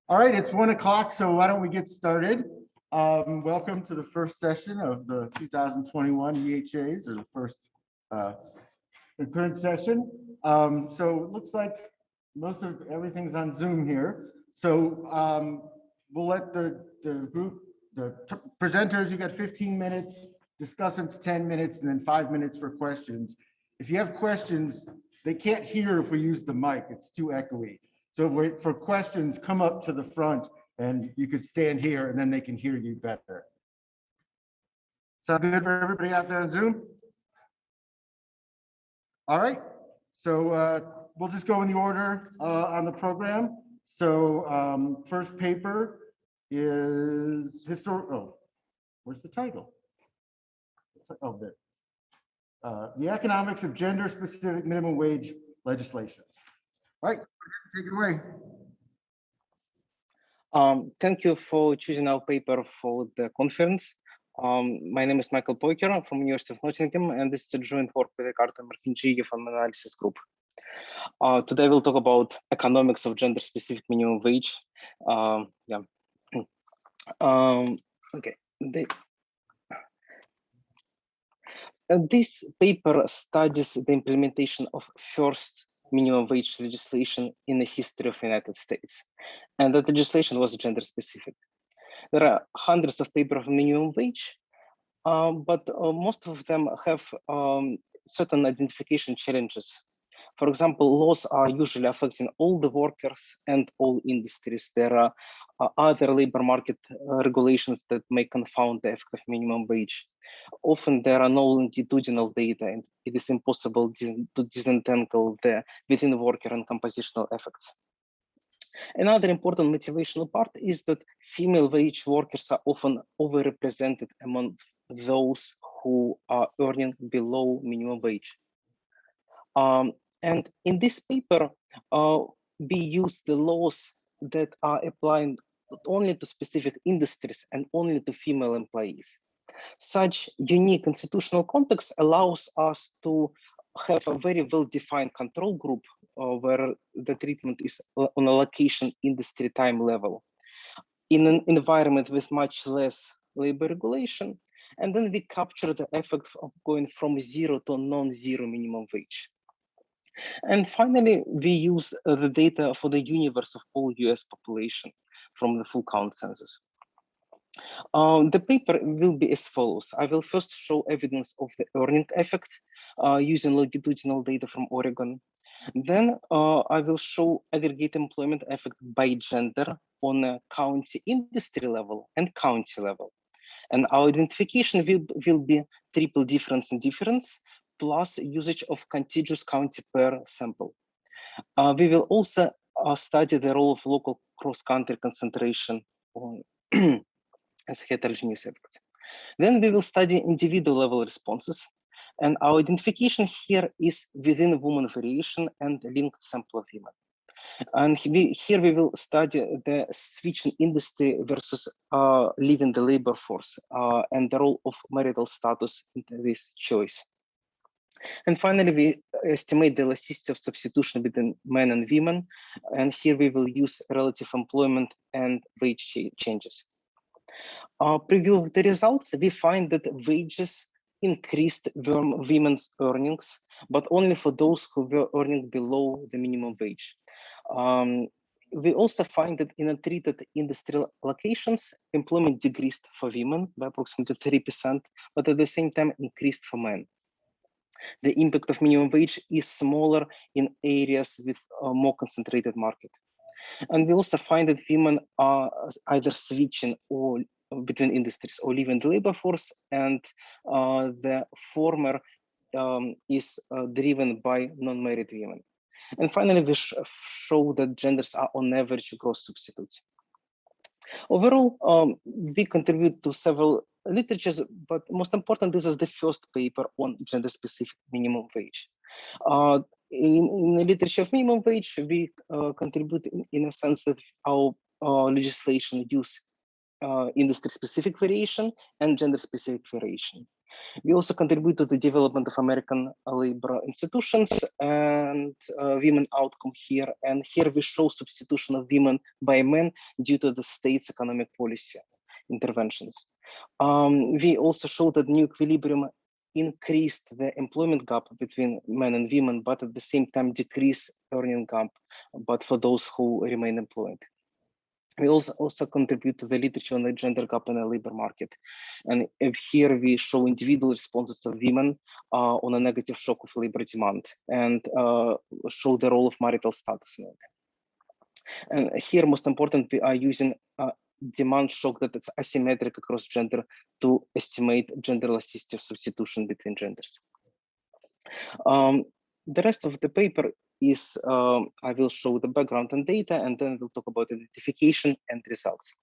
All right, it's 1 o'clock, so why don't we get started? Welcome to the first session of the 2021 EHAs, or the first current session. So it looks like most of everything's on Zoom here. So we'll let the group, the presenters, you got 15 minutes, discussants 10 minutes, and then 5 minutes for questions. If you have questions, they can't hear if we use the mic, it's too echoey. So for questions, come up to the front and you could stand here and then they can hear you better. Sound good for everybody out there on Zoom? All right, so we'll just go in the order on the program. So first paper is historical. Where's the title? Oh, there. The economics of gender-specific minimum wage legislation. All right, take it away. Thank you for choosing our paper for the conference. My name is Michael Poyker. I'm from University of Nottingham, and this is a joint work with Riccardo and Marchingiglio from analysis group. Today we'll talk about economics of gender-specific minimum wage. Okay. This paper studies the implementation of first minimum wage legislation in the history of the United States. And that legislation was gender specific. There are hundreds of papers on minimum wage, but most of them have certain identification challenges. For example, laws are usually affecting all the workers and all industries. There are other labor market regulations that may confound the effect of minimum wage. Often there are no longitudinal data, and it is impossible to disentangle the within worker and compositional effects. Another important motivational part is that female wage workers are often overrepresented among those who are earning below minimum wage. And in this paper, we use the laws that are applying only to specific industries and only to female employees. Such unique institutional context allows us to have a very well-defined control group where the treatment is on a location industry time level in an environment with much less labor regulation. And then we capture the effect of going from zero to non-zero minimum wage. And finally, we use the data for the universe of all US population from the full count census. The paper will be as follows. I will first show evidence of the earning effect using longitudinal data from Oregon. Then I will show aggregate employment effect by gender on a county industry level and county level. And our identification will be triple difference and difference plus usage of contiguous county per sample. We will also study the role of local cross-country concentration on as heterogeneous effects. Then we will study individual level responses. And our identification here is within woman variation and linked sample of women. And here we will study the switching industry versus leaving the labor force and the role of marital status in this choice. And finally, we estimate the elasticity of substitution between men and women. And here we will use relative employment and wage changes. Preview of the results, we find that wages increased women's earnings, but only for those who were earning below the minimum wage. We also find that in untreated industrial locations, employment decreased for women by approximately 3%, but at the same time increased for men. The impact of minimum wage is smaller in areas with a more concentrated market. And we also find that women are either switching or between industries or leaving the labor force, and the former is driven by non-married women. And finally, we show that genders are on average gross substitutes. Overall, we contribute to several literatures, but most important, this is the first paper on gender-specific minimum wage. In the literature of minimum wage, we contribute in a sense that our legislation use industry-specific variation and gender-specific variation. We also contribute to the development of American labor institutions and women outcome here. And here we show substitution of women by men due to the state's economic policy interventions. We also show that new equilibrium increased the employment gap between men and women, but at the same time decreased earning gap, but for those who remain employed. We also contribute to the literature on the gender gap in the labor market. And here we show individual responses of women on a negative shock of labor demand and show the role of marital status in it. And here, most important, we are using demand shock that is asymmetric across gender to estimate gender elasticity of substitution between genders. The rest of the paper is, I will show the background and data, and then we'll talk about identification and results.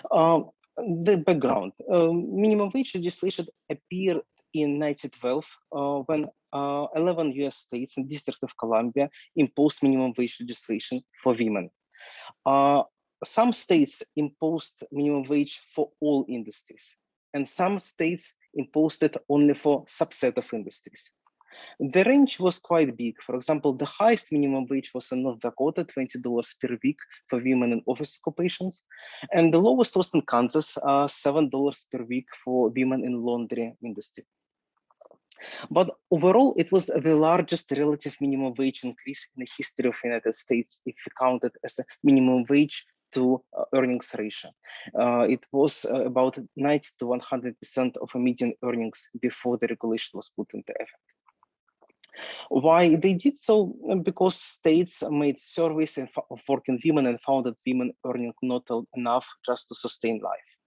The background, minimum wage legislation appeared in 1912 when 11 US states and District of Columbia imposed minimum wage legislation for women. Some states imposed minimum wage for all industries, and some states imposed it only for subset of industries. The range was quite big. For example, the highest minimum wage was in North Dakota, $20 per week for women in office occupations. And the lowest was in Kansas, $7 per week for women in laundry industry. But overall, it was the largest relative minimum wage increase in the history of the United States if we count it as a minimum wage to earnings ratio. It was about 90 to 100% of a median earnings before the regulation was put into effect. Why they did so? Because states made surveys of working women and found that women earning not enough just to sustain life.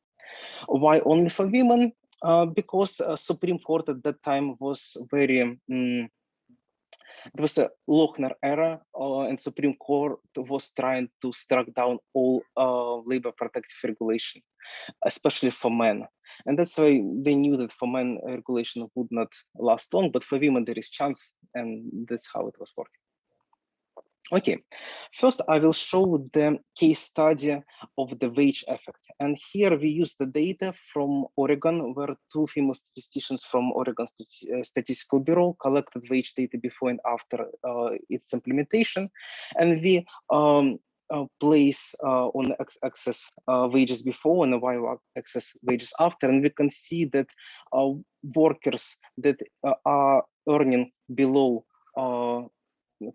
Why only for women? Because Supreme Court at that time was very, it was a Lochner era, and Supreme Court was trying to strike down all labor protective regulation, especially for men. And that's why they knew that for men regulation would not last long, but for women there is chance, and that's how it was working. Okay, first I will show the case study of the wage effect. And here we use the data from Oregon, where two female statisticians from Oregon Statistical Bureau collected wage data before and after its implementation. And we place on the x-axis wages before and the y-axis wages after. And we can see that workers that are earning below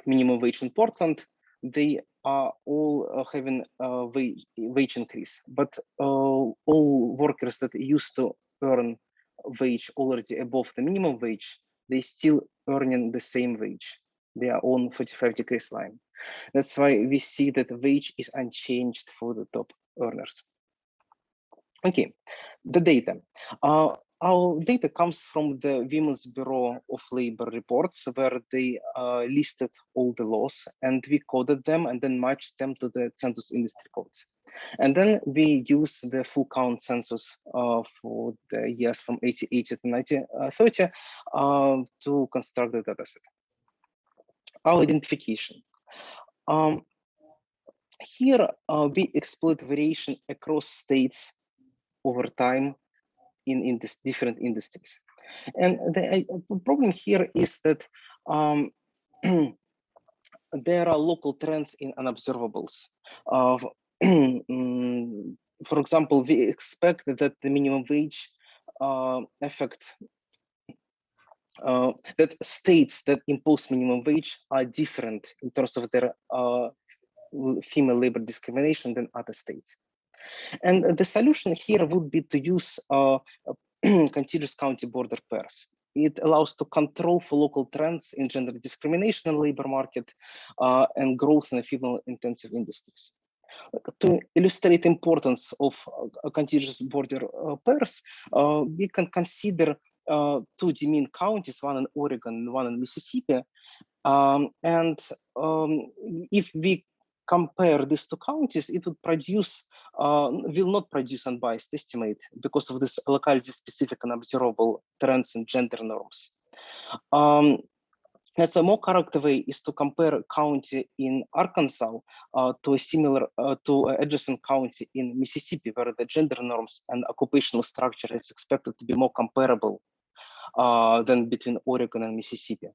minimum wage in Portland, they are all having a wage increase, but all workers that used to earn wage already above the minimum wage, they still earning the same wage. They are on 45 degrees line. That's why we see that the wage is unchanged for the top earners. Okay, the data. Our data comes from the Women's Bureau of Labor reports, where they listed all the laws, and we coded them and then matched them to the census industry codes. And then we use the full count census for the years from 1880 to 1930 to construct the dataset. Our identification. Here we exploit variation across states over time in this different industries. And the problem here is that there are local trends in unobservables. For example, we expect that the minimum wage effect, that states that impose minimum wage are different in terms of their female labor discrimination than other states. And the solution here would be to use contiguous county border pairs. It allows to control for local trends in gender discrimination in labor market and growth in the female-intensive industries. To illustrate the importance of contiguous border pairs, we can consider two demean counties, one in Oregon and one in Mississippi. And if we compare these two counties, it would produce, will not produce unbiased estimate because of this locality specific and observable trends in gender norms. That's a more correct way is to compare county in Arkansas to a similar to an adjacent county in Mississippi, where the gender norms and occupational structure is expected to be more comparable than between Oregon and Mississippi.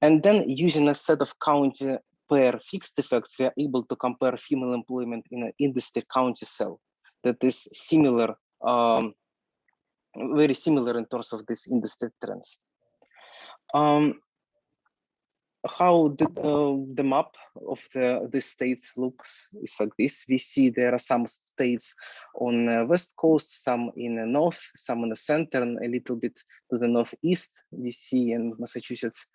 And then using a set of county pair fixed effects, we are able to compare female employment in an industry county cell that is similar, very similar in terms of these industry trends. How the map of the states looks is like this. We see there are some states on the west coast, some in the north, some in the center, and a little bit to the northeast, DC and Massachusetts.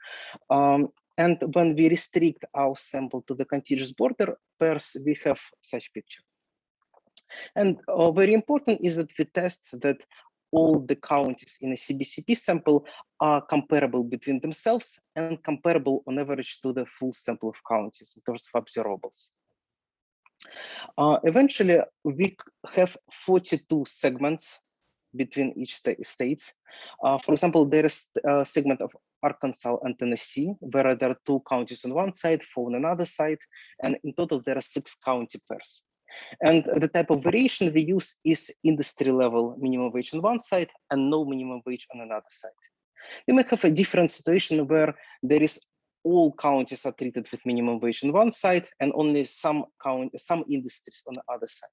And when we restrict our sample to the contiguous border pairs, we have such picture. And very important is that we test that all the counties in a CBCP sample are comparable between themselves and comparable on average to the full sample of counties in terms of observables. Eventually, we have 42 segments between each states. For example, there is a segment of Arkansas and Tennessee, where there are 2 counties on one side, 4 on another side, and in total there are 6 county pairs. And the type of variation we use is industry level minimum wage on one side and no minimum wage on another side. We may have a different situation where there is all counties are treated with minimum wage on one side and only some industries on the other side.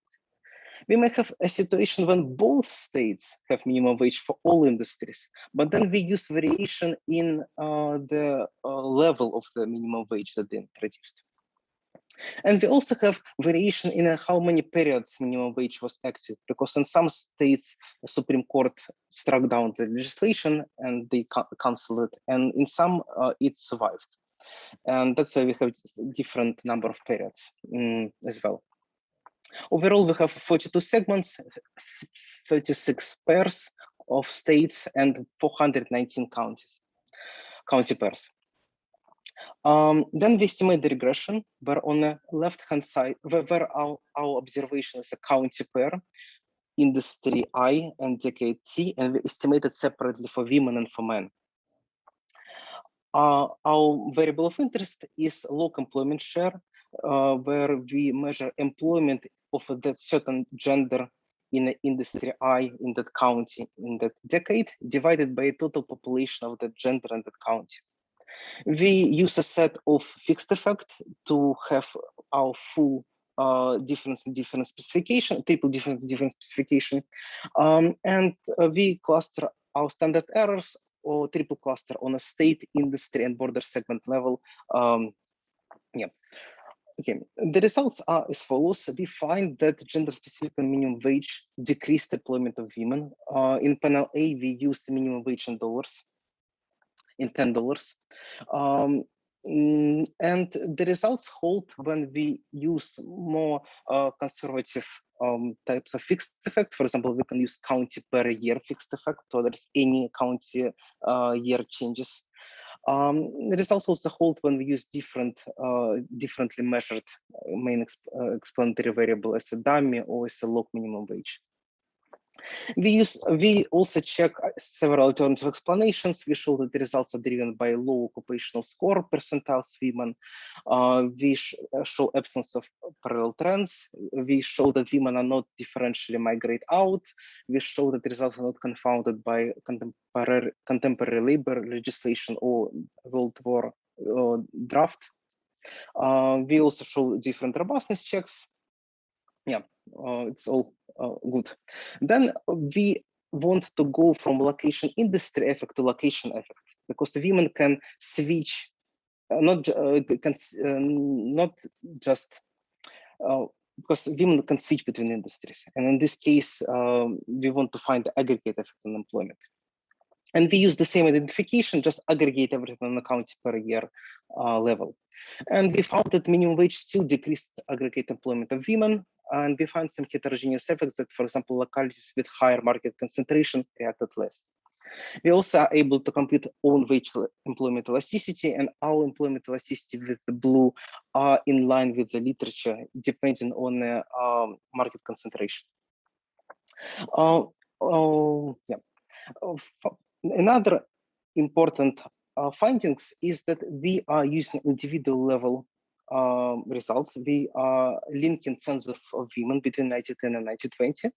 We may have a situation when both states have minimum wage for all industries, but then we use variation in the level of the minimum wage that they introduced. And we also have variation in how many periods minimum wage was active, because in some states, the Supreme Court struck down the legislation and they canceled it, and in some it survived. And that's why we have different number of periods as well. Overall, we have 42 segments, 36 pairs of states, and 419 county pairs. Then we estimate the regression, where on the left-hand side, where our observation is a county pair, industry I and decade T, and we estimate it separately for women and for men. Our variable of interest is log employment share, where we measure employment of that certain gender in the industry I in that county in that decade, divided by a total population of that gender in that county. We use a set of fixed effect to have our full difference specification, triple difference specification, and we cluster our standard errors or triple cluster on a state, industry, and border segment level. Okay, the results are as follows. We find that gender-specific minimum wage decreased employment of women. In panel A, we use the minimum wage in dollars, in $10. And the results hold when we use more conservative types of fixed effect. For example, we can use county per year fixed effect, so there's any county year changes. The results also hold when we use differently measured main explanatory variable as a dummy or as a log minimum wage. We also check several alternative explanations. We show that the results are driven by low occupational score percentiles women. We show absence of parallel trends. We show that women are not differentially migrate out. We show that the results are not confounded by contemporary labor legislation or World War draft. We also show different robustness checks. Yeah, it's all good. Then we want to go from location industry effect to location effect, because the women can switch, not just because women can switch between industries. And in this case, we want to find the aggregate effect on employment. And we use the same identification, just aggregate everything on the county per year level. And we found that minimum wage still decreased aggregate employment of women. And we find some heterogeneous effects that, for example, localities with higher market concentration reacted less. We also are able to compute own wage employment elasticity, and our employment elasticity with the blue are in line with the literature, depending on the market concentration. Another important findings is that we are using individual level results. We are linking census of women between 1910 and 1920.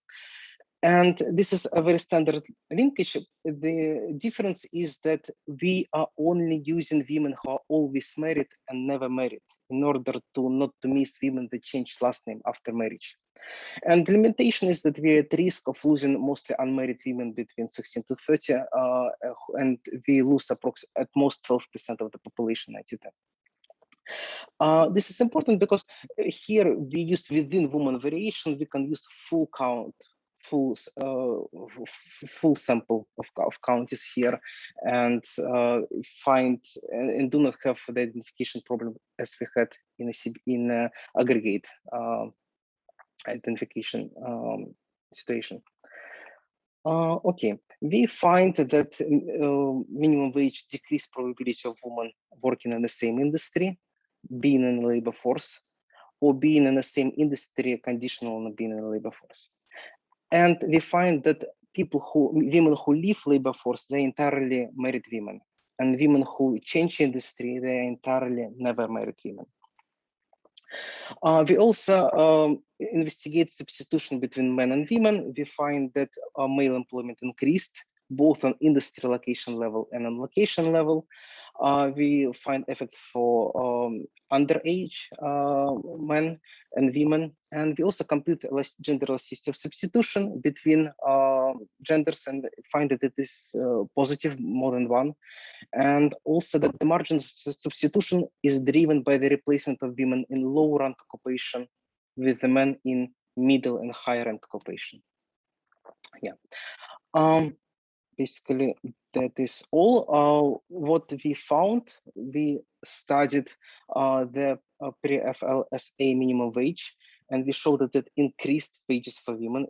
And this is a very standard linkage. The difference is that we are only using women who are always married and never married in order to not to miss women that change last name after marriage. And the limitation is that we are at risk of losing mostly unmarried women between 16 to 30, and we lose at most 12% of the population 1910. This is important because here we use within woman variation, we can use full count, full sample of counties here, and find and do not have the identification problem as we had in aggregate identification situation. Okay, we find that minimum wage decrease probability of women working in the same industry, being in the labor force, or being in the same industry conditional on being in the labor force. And we find that women who leave labor force, they're entirely married women, and women who change industry, they're entirely never married women. We also investigate substitution between men and women. We find that male employment increased both on industry location level and on location level. We find effect for underage men and women, and we also compute gender elasticity of substitution between genders and find that it is positive, more than one, and also that the margin of substitution is driven by the replacement of women in low rank occupation with the men in middle and high rank occupation. Yeah. Basically, that is all. What we found, we studied the pre-FLSA minimum wage, and we showed that it increased wages for women,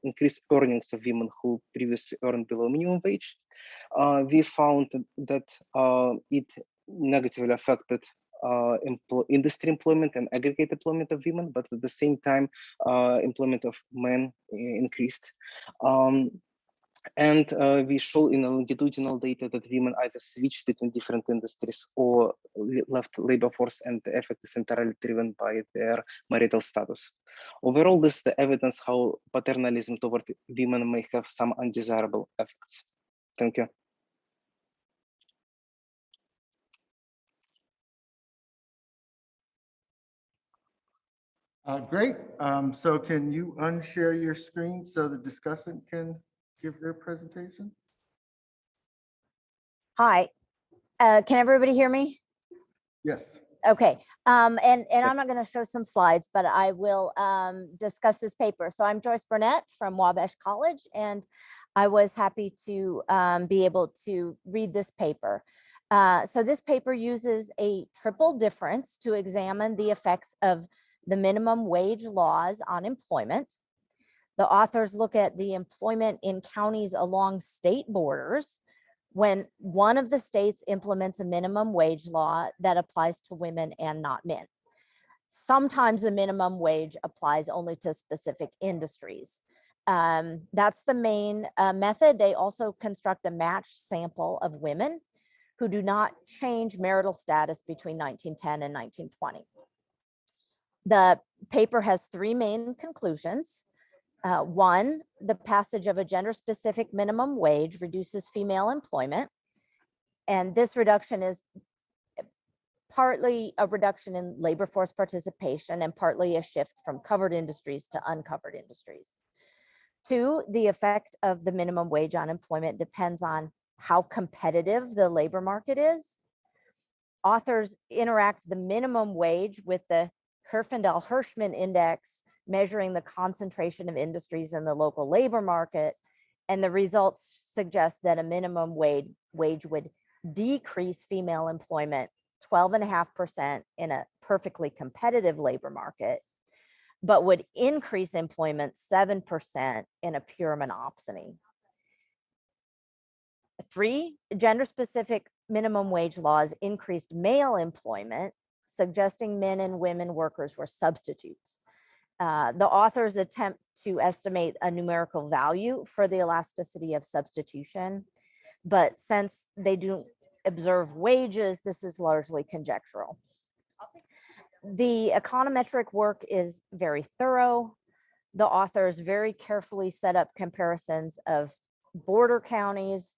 increased earnings of women who previously earned below minimum wage. We found that it negatively affected industry employment and aggregate employment of women, but at the same time, employment of men increased. And we show in longitudinal data that women either switched between different industries or left labor force, and the effect is entirely driven by their marital status. Overall, this is the evidence how paternalism toward women may have some undesirable effects. Thank you. Great. So can you unshare your screen so the discussant can give their presentation? Hi, can everybody hear me? Yes. Okay, and I'm not going to show some slides, but I will discuss this paper. So I'm Joyce Burnett from Wabash College, and I was happy to be able to read this paper. So this paper uses a triple difference to examine the effects of the minimum wage laws on employment. The authors look at the employment in counties along state borders when one of the states implements a minimum wage law that applies to women and not men. Sometimes the minimum wage applies only to specific industries. That's the main method. They also construct a matched sample of women who do not change marital status between 1910 and 1920. The paper has three main conclusions. One, the passage of a gender-specific minimum wage reduces female employment. And this reduction is partly a reduction in labor force participation and partly a shift from covered industries to uncovered industries. Two, the effect of the minimum wage on employment depends on how competitive the labor market is. Authors interact the minimum wage with the Herfindahl-Hirschman index, measuring the concentration of industries in the local labor market. And the results suggest that a minimum wage would decrease female employment 12.5% in a perfectly competitive labor market, but would increase employment 7% in a pure monopsony. Three, gender-specific minimum wage laws increased male employment, suggesting men and women workers were substitutes. The authors attempt to estimate a numerical value for the elasticity of substitution, but since they do observe wages, this is largely conjectural. The econometric work is very thorough. The authors very carefully set up comparisons of border counties,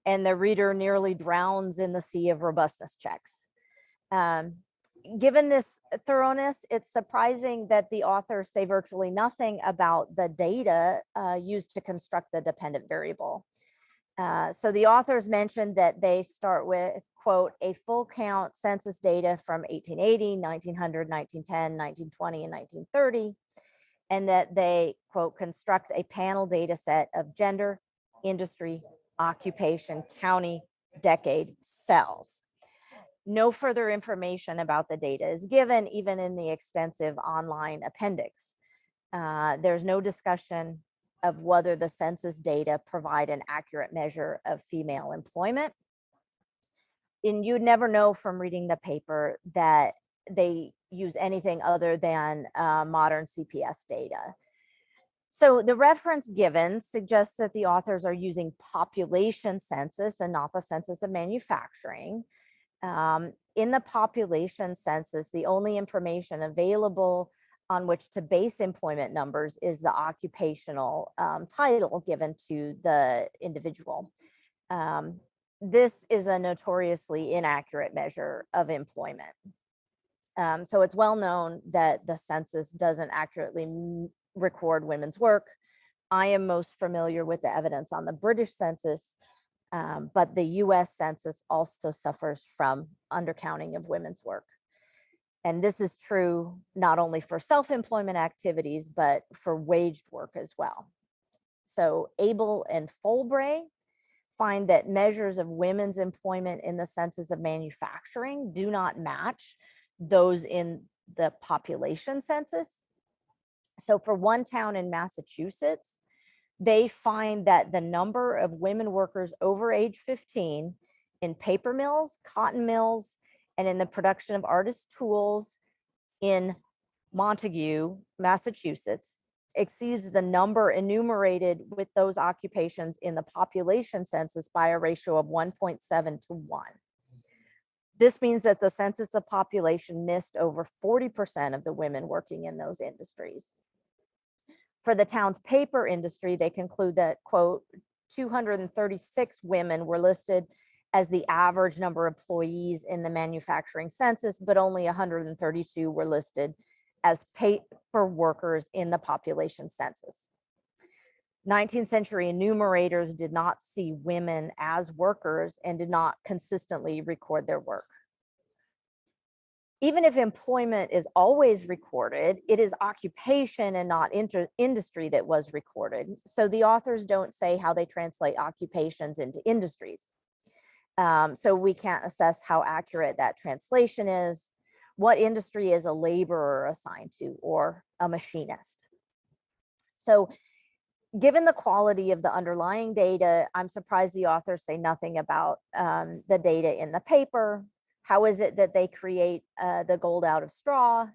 and the reader nearly drowns in the sea of robustness checks. Given this thoroughness, it's surprising that the authors say virtually nothing about the data used to construct the dependent variable. So the authors mentioned that they start with, quote, a full count census data from 1880, 1900, 1910, 1920, and 1930, and that they, quote, construct a panel data set of gender, industry, occupation, county, decade, cells. No further information about the data is given, even in the extensive online appendix. There's no discussion of whether the census data provide an accurate measure of female employment. And you'd never know from reading the paper that they use anything other than modern CPS data. So the reference given suggests that the authors are using population census and not the census of manufacturing. In the population census, the only information available on which to base employment numbers is the occupational title given to the individual. This is a notoriously inaccurate measure of employment. So it's well known that the census doesn't accurately record women's work. I am most familiar with the evidence on the British census, but the US Census also suffers from undercounting of women's work. And this is true not only for self-employment activities, but for waged work as well. So Abel and Folbray find that measures of women's employment in the census of manufacturing do not match those in the population census. So for one town in Massachusetts, they find that the number of women workers over age 15 in paper mills, cotton mills, and in the production of artist tools in Montague, Massachusetts, exceeds the number enumerated with those occupations in the population census by a ratio of 1.7 to 1. This means that the census of population missed over 40% of the women working in those industries. For the town's paper industry, they conclude that, quote, 236 women were listed as the average number of employees in the manufacturing census, but only 132 were listed as paper workers in the population census. 19th century enumerators did not see women as workers and did not consistently record their work. Even if employment is always recorded, it is occupation and not industry that was recorded. So the authors don't say how they translate occupations into industries. So we can't assess how accurate that translation is. What industry is a laborer assigned to, or a machinist? So given the quality of the underlying data, I'm surprised the authors say nothing about the data in the paper. How is it that they create the gold out of straw?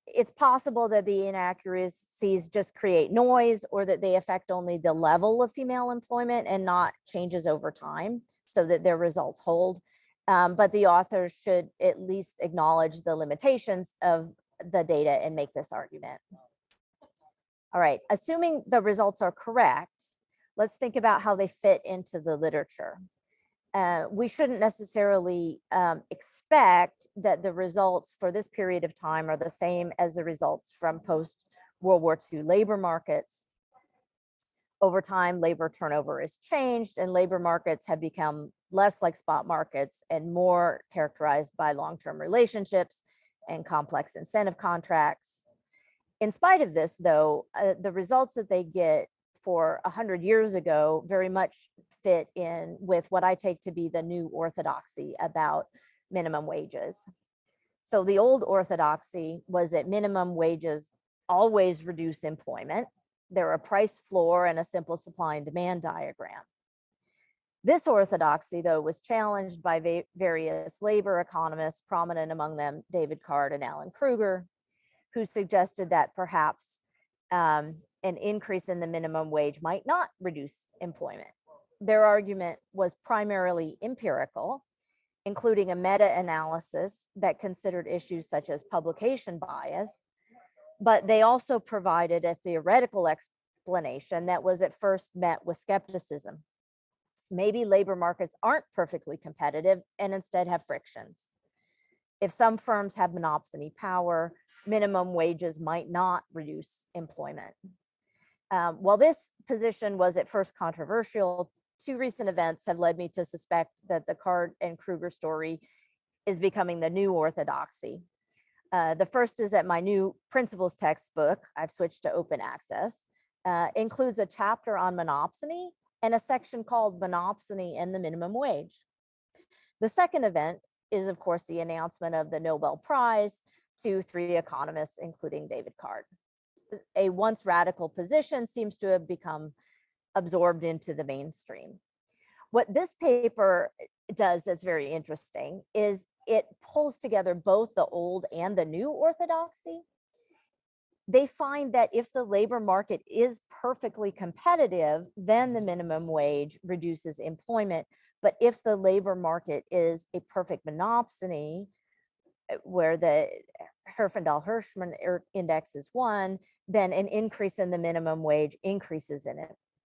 It's possible that the inaccuracies just create noise, or that they affect only the level of female employment and not changes over time, so that their results hold. But the authors should at least acknowledge the limitations of the data and make this argument. All right, assuming the results are correct, let's think about how they fit into the literature. We shouldn't necessarily expect that the results for this period of time are the same as the results from post-World War II labor markets. Over time, labor turnover has changed, and labor markets have become less like spot markets and more characterized by long-term relationships and complex incentive contracts. In spite of this, though, the results that they get for 100 years ago very much fit in with what I take to be the new orthodoxy about minimum wages. So the old orthodoxy was that minimum wages always reduce employment. They're a price floor and a simple supply and demand diagram. This orthodoxy, though, was challenged by various labor economists, prominent among them David Card and Alan Kruger, who suggested that perhaps an increase in the minimum wage might not reduce employment, their argument was primarily empirical, including a meta-analysis that considered issues such as publication bias, but they also provided a theoretical explanation that was at first met with skepticism. Maybe labor markets aren't perfectly competitive and instead have frictions. If some firms have monopsony power, minimum wages might not reduce employment. While this position was at first controversial, two recent events have led me to suspect that the Card and Kruger story is becoming the new orthodoxy. The first is that my new principles textbook, I've switched to open access, includes a chapter on monopsony and a section called Monopsony and the Minimum Wage. The second event is, of course, the announcement of the Nobel Prize to 3 economists, including David Card. A once radical position seems to have become absorbed into the mainstream. What this paper does that's very interesting is it pulls together both the old and the new orthodoxy. They find that if the labor market is perfectly competitive, then the minimum wage reduces employment. But if the labor market is a perfect monopsony, where the Herfindahl-Hirschman index is 1, then an increase in the minimum wage increases in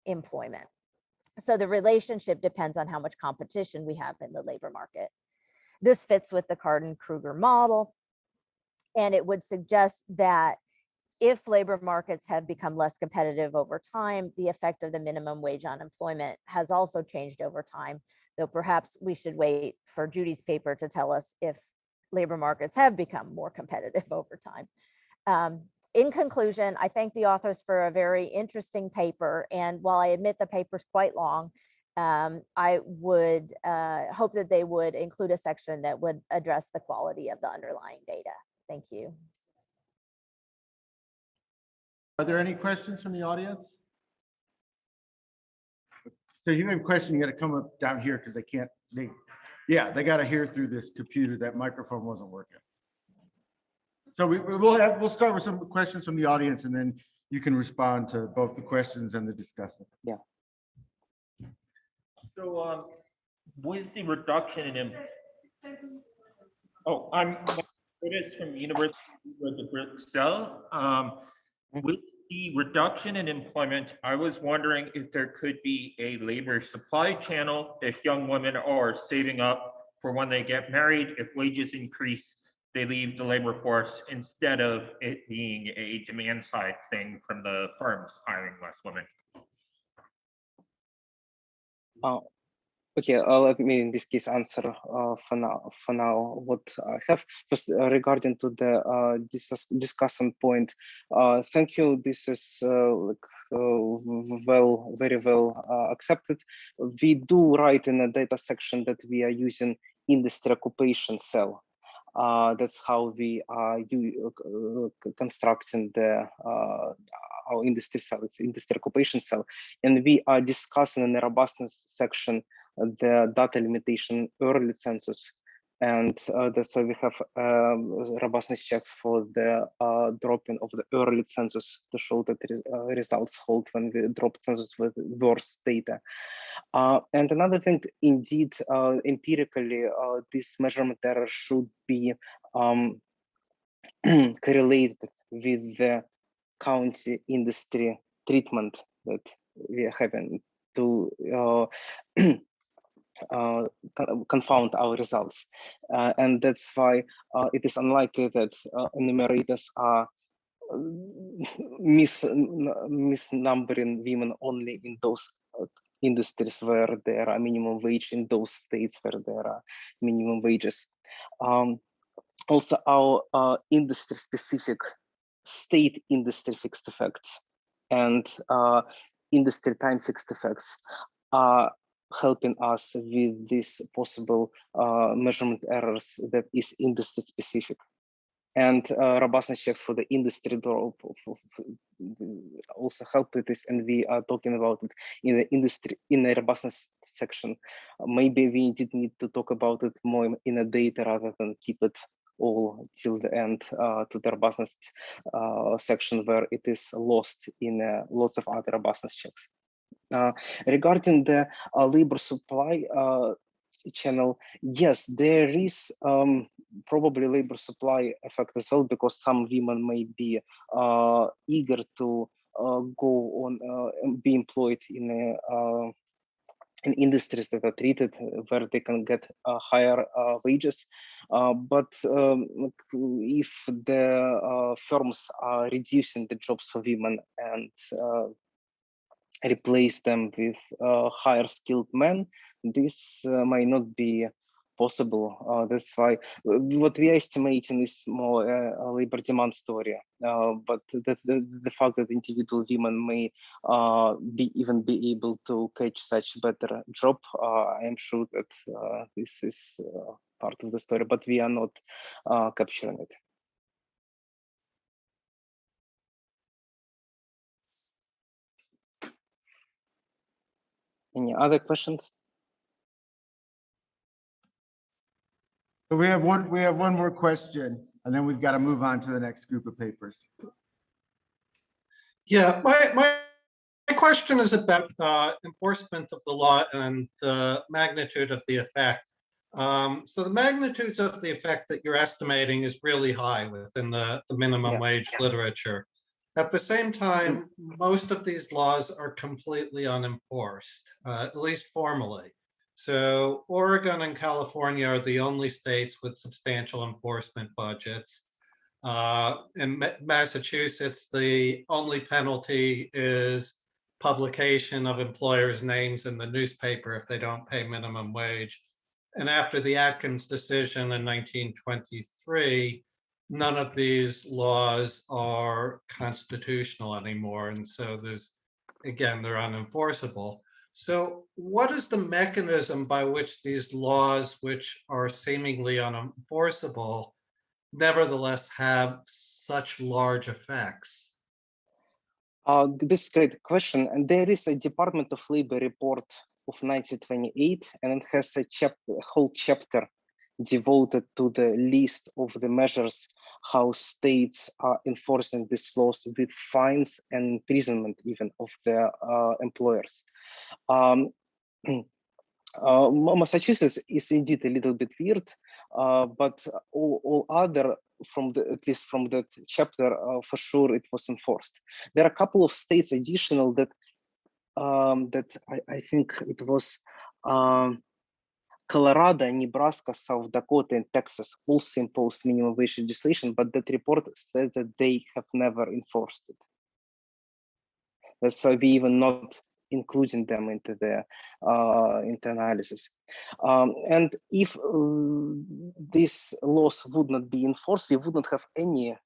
employment. So the relationship depends on how much competition we have in the labor market. This fits with the Card and Kruger model, and it would suggest that if labor markets have become less competitive over time, the effect of the minimum wage on employment has also changed over time, though perhaps we should wait for Judy's paper to tell us if labor markets have become more competitive over time. In conclusion, I thank the authors for a very interesting paper, and while I admit the paper's quite long, I would hope that they would include a section that would address the quality of the underlying data. Thank you. Are there any questions from the audience? So you have a question, you got to come up down here because they got to hear through this computer. That microphone wasn't working. So we'll start with some questions from the audience, and then you can respond to both the questions and the discussion. Yeah. So with the reduction in I'm Curtis from University of Bruxelles. With the reduction in employment, I was wondering if there could be a labor supply channel if young women are saving up for when they get married. If wages increase, they leave the labor force instead of it being a demand side thing from the firms hiring less women. Okay, let me in this case answer for now what I have. First, regarding to the discussion point, thank you. This is very well accepted. We do write in the data section that we are using industry occupation cell. That's how we are constructing the our industry cell. It's industry occupation cell, and we are discussing in the robustness section the data limitation early census, and that's why we have robustness checks for the dropping of the early census to show that results hold when we drop census with worse data. And another thing, indeed, empirically, this measurement error should be correlated with the county industry treatment that we are having to confound our results, and that's why it is unlikely that enumerators are misnumbering women only in those industries where there are minimum wage, in those states where there are minimum wages. Also, our industry specific state industry fixed effects and industry time fixed effects are helping us with these possible measurement errors that is industry specific. And robustness checks for the industry drop also help with this, and we are talking about it in the industry in the robustness section. Maybe we did need to talk about it more in a data rather than keep it all till the end to the robustness section where it is lost in lots of other robustness checks. Regarding the labor supply channel, yes, there is probably labor supply effect as well, because some women may be eager to go on and be employed in industries that are treated where they can get higher wages. But if the firms are reducing the jobs for women and replace them with higher skilled men, this might not be possible. That's why what we are estimating is more a labor demand story. But the fact that individual women may even be able to catch such better job, I am sure that this is part of the story, but we are not capturing it. Any other questions? So we have one more question, and then we've got to move on to the next group of papers. Yeah, my question is about enforcement of the law and the magnitude of the effect. So the magnitudes of the effect that you're estimating is really high within the minimum wage literature. At the same time, most of these laws are completely unenforced, at least formally. So Oregon and California are the only states with substantial enforcement budgets. In Massachusetts, the only penalty is publication of employers' names in the newspaper if they don't pay minimum wage. And after the Atkins decision in 1923, none of these laws are constitutional anymore. And so they're unenforceable. So what is the mechanism by which these laws, which are seemingly unenforceable, nevertheless have such large effects? This is a great question. And there is a Department of Labor report of 1928, and it has a whole chapter devoted to the list of the measures how states are enforcing these laws with fines and imprisonment even of their employers. Massachusetts is indeed a little bit weird, but all other, at least from that chapter, for sure it was enforced. There are a couple of states additional that I think it was Colorado, Nebraska, South Dakota, and Texas also imposed minimum wage legislation, but that report says that they have never enforced it. That's why we even not including them into the analysis. And if these laws would not be enforced, we would not have any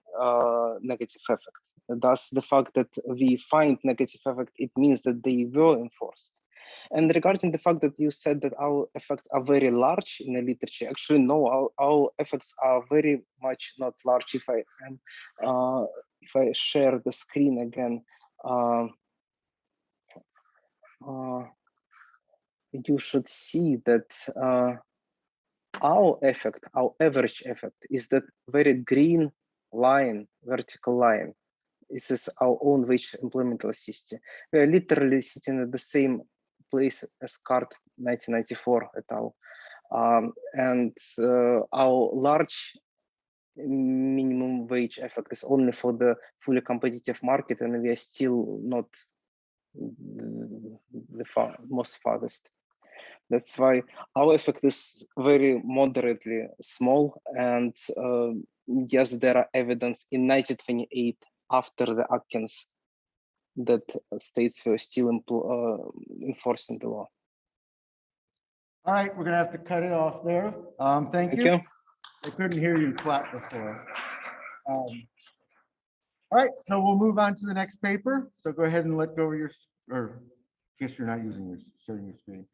negative effect. Thus, the fact that we find negative effect, it means that they were enforced. And regarding the fact that you said that our effects are very large in the literature, actually no, our effects are very much not large. If I share the screen again, you should see that our effect, our average effect, is that very green line, vertical line. This is our own wage employment elasticity. We are literally sitting at the same place as CART 1994 et al. And our large minimum wage effect is only for the fully competitive market, and we are still not the most farthest. That's why our effect is very moderately small. And yes, there are evidence in 1928 after the Atkins that states were still enforcing the law. All right, we're gonna have to cut it off there. Thank you. I couldn't hear you clap before. All right, so we'll move on to the next paper. So go ahead and let go of your, or I guess you're not sharing your screen.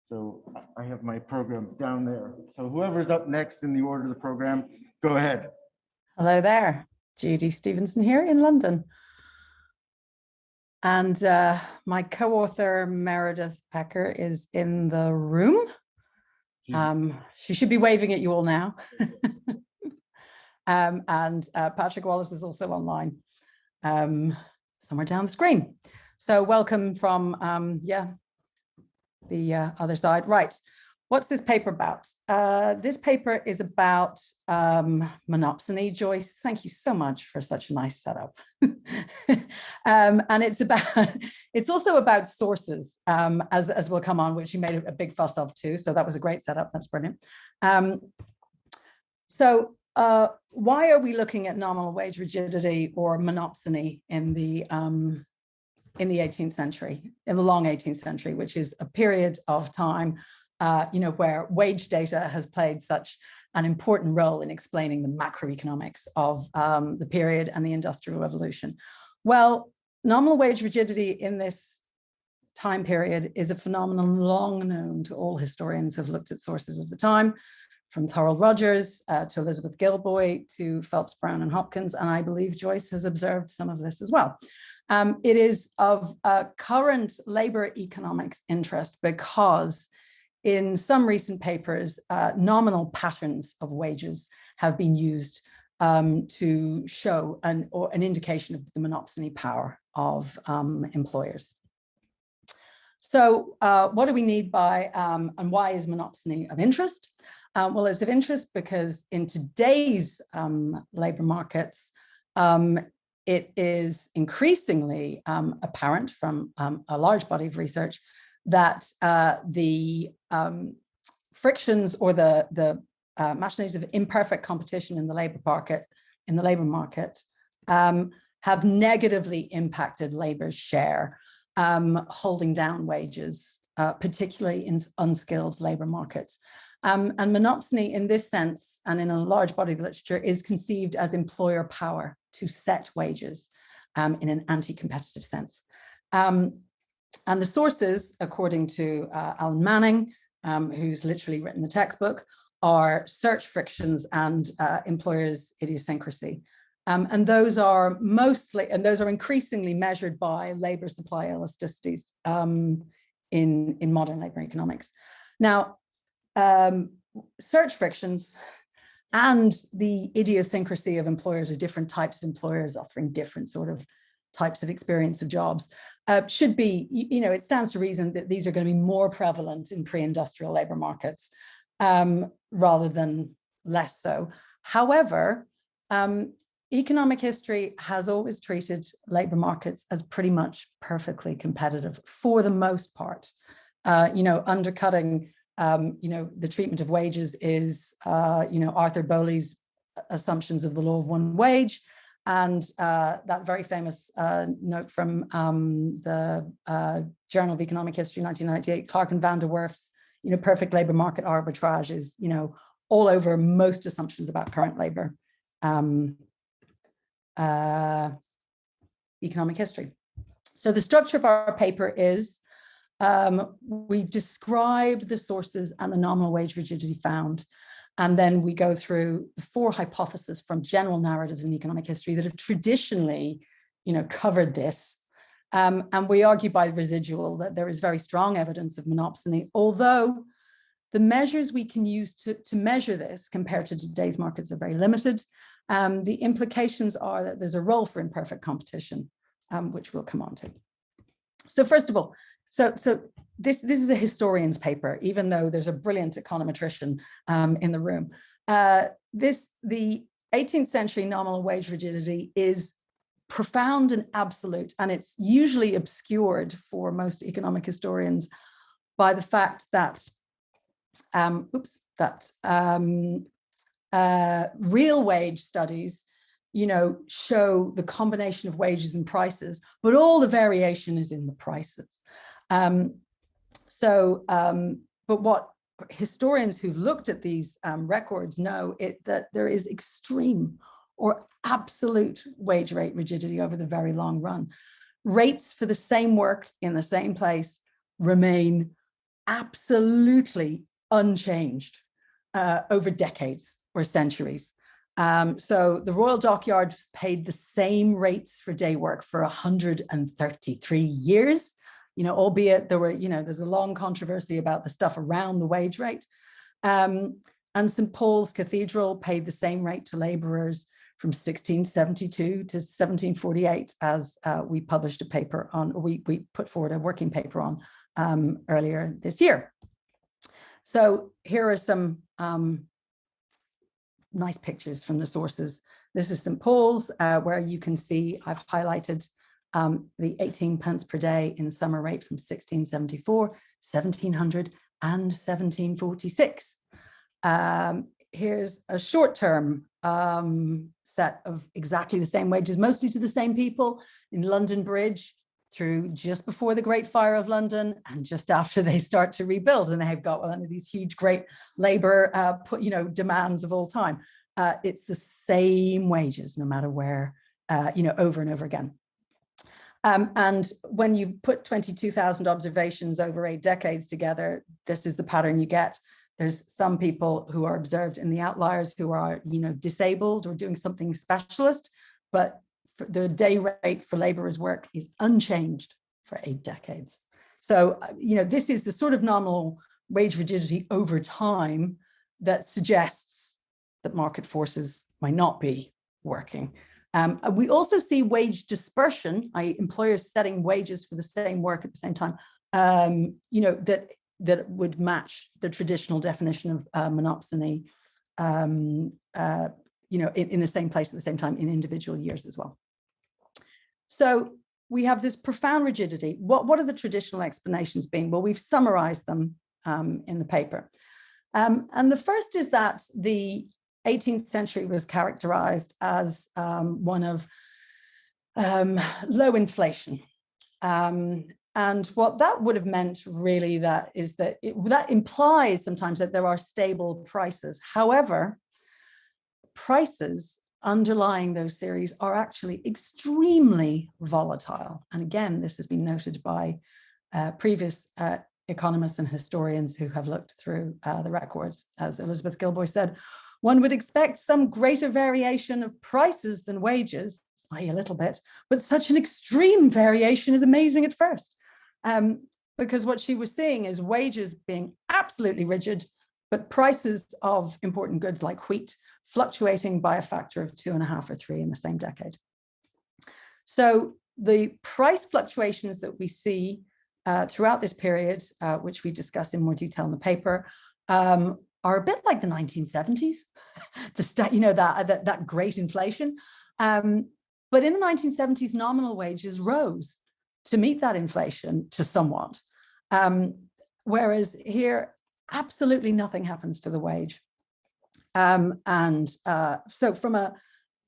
So I have my programs down there. So whoever's up next in the order of the program, go ahead. Hello there, Judy Stephenson here in London. And my co-author, Meredith Paker, is in the room. She should be waving at you all now. And Patrick Wallis is also online, somewhere down the screen. So welcome from, the other side. Right. What's this paper about? This paper is about monopsony. Joyce, thank you so much for such a nice setup. And it's also about sources, as we'll come on, which you made a big fuss of too. So that was a great setup. That's brilliant. Why are we looking at nominal wage rigidity or monopsony in the 18th century, in the long 18th century, which is a period of time where wage data has played such an important role in explaining the macroeconomics of the period and the Industrial Revolution? Well, nominal wage rigidity in this time period is a phenomenon long known to all historians who've looked at sources of the time, from Thorold Rogers to Elizabeth Gilboy to Phelps, Brown and Hopkins, and I believe Joyce has observed some of this as well. It is of current labor economics interest because in some recent papers, nominal patterns of wages have been used to show an indication of the monopsony power of employers. So what do we need by, and why is monopsony of interest? Well, it's of interest because in today's labor markets, it is increasingly apparent from a large body of research that the frictions or the machinations of imperfect competition in the labor market, have negatively impacted labor's share, holding down wages, particularly in unskilled labor markets. And monopsony in this sense, and in a large body of literature, is conceived as employer power to set wages in an anti-competitive sense. And the sources, according to Alan Manning, who's literally written the textbook, are search frictions and employers' idiosyncrasy. And those are increasingly measured by labor supply elasticities in modern labor economics. Now, search frictions and the idiosyncrasy of employers, or different types of employers offering different sort of types of experience of jobs, should be, it stands to reason that these are going to be more prevalent in pre-industrial labor markets rather than less so. However, economic history has always treated labor markets as pretty much perfectly competitive for the most part. Undercutting the treatment of wages is, Arthur Bowley's assumptions of the law of one wage, and that very famous note from the Journal of Economic History, 1998, Clark and van der Werf's, perfect labor market arbitrage is, all over most assumptions about current labor economic history. So the structure of our paper is, we describe the sources and the nominal wage rigidity found, and then we go through the 4 hypotheses from general narratives in economic history that have traditionally, covered this. And we argue by residual that there is very strong evidence of monopsony, although the measures we can use to measure this compared to today's markets are very limited. The implications are that there's a role for imperfect competition, which we'll come on to. So first of all, so this is a historian's paper, even though there's a brilliant econometrician in the room. The 18th century nominal wage rigidity is profound and absolute, and it's usually obscured for most economic historians by the fact that real wage studies, show the combination of wages and prices, but all the variation is in the prices. But what historians who've looked at these records know that there is extreme or absolute wage rate rigidity over the very long run. Rates for the same work in the same place remain absolutely unchanged over decades or centuries. So the Royal Dockyard paid the same rates for day work for 133 years, albeit there were, there's a long controversy about the stuff around the wage rate. And St. Paul's Cathedral paid the same rate to laborers from 1672 to 1748, as we published a paper on, we put forward a working paper on earlier this year. So here are some nice pictures from the sources. This is St. Paul's, where you can see I've highlighted the 18 pence per day in summer rate from 1674, 1700, and 1746. Here's a short-term set of exactly the same wages, mostly to the same people in London Bridge through just before the Great Fire of London and just after they start to rebuild, and they've got one of these huge, great labor, demands of all time. It's the same wages, no matter where, over and over again. And when you put 22,000 observations over 8 decades together, this is the pattern you get. There's some people who are observed in the outliers who are, disabled or doing something specialist, but the day rate for laborers' work is unchanged for 8 decades. So, this is the sort of nominal wage rigidity over time that suggests that market forces might not be working. We also see wage dispersion, i.e. employers setting wages for the same work at the same time, that would match the traditional definition of monopsony, in the same place at the same time in individual years as well. So we have this profound rigidity. What are the traditional explanations being? Well, we've summarized them in the paper. And the first is that the 18th century was characterized as one of low inflation. And what that would have meant really that implies sometimes that there are stable prices. However, prices underlying those series are actually extremely volatile. And again, this has been noted by previous economists and historians who have looked through the records. As Elizabeth Gilboy said, one would expect some greater variation of prices than wages, i.e. a little bit, but such an extreme variation is amazing at first. Because what she was seeing is wages being absolutely rigid, but prices of important goods like wheat fluctuating by a factor of 2.5 or 3 in the same decade. So the price fluctuations that we see throughout this period, which we discuss in more detail in the paper, are a bit like the 1970s, that great inflation. But in the 1970s, nominal wages rose to meet that inflation to somewhat. Whereas here, absolutely nothing happens to the wage. So from an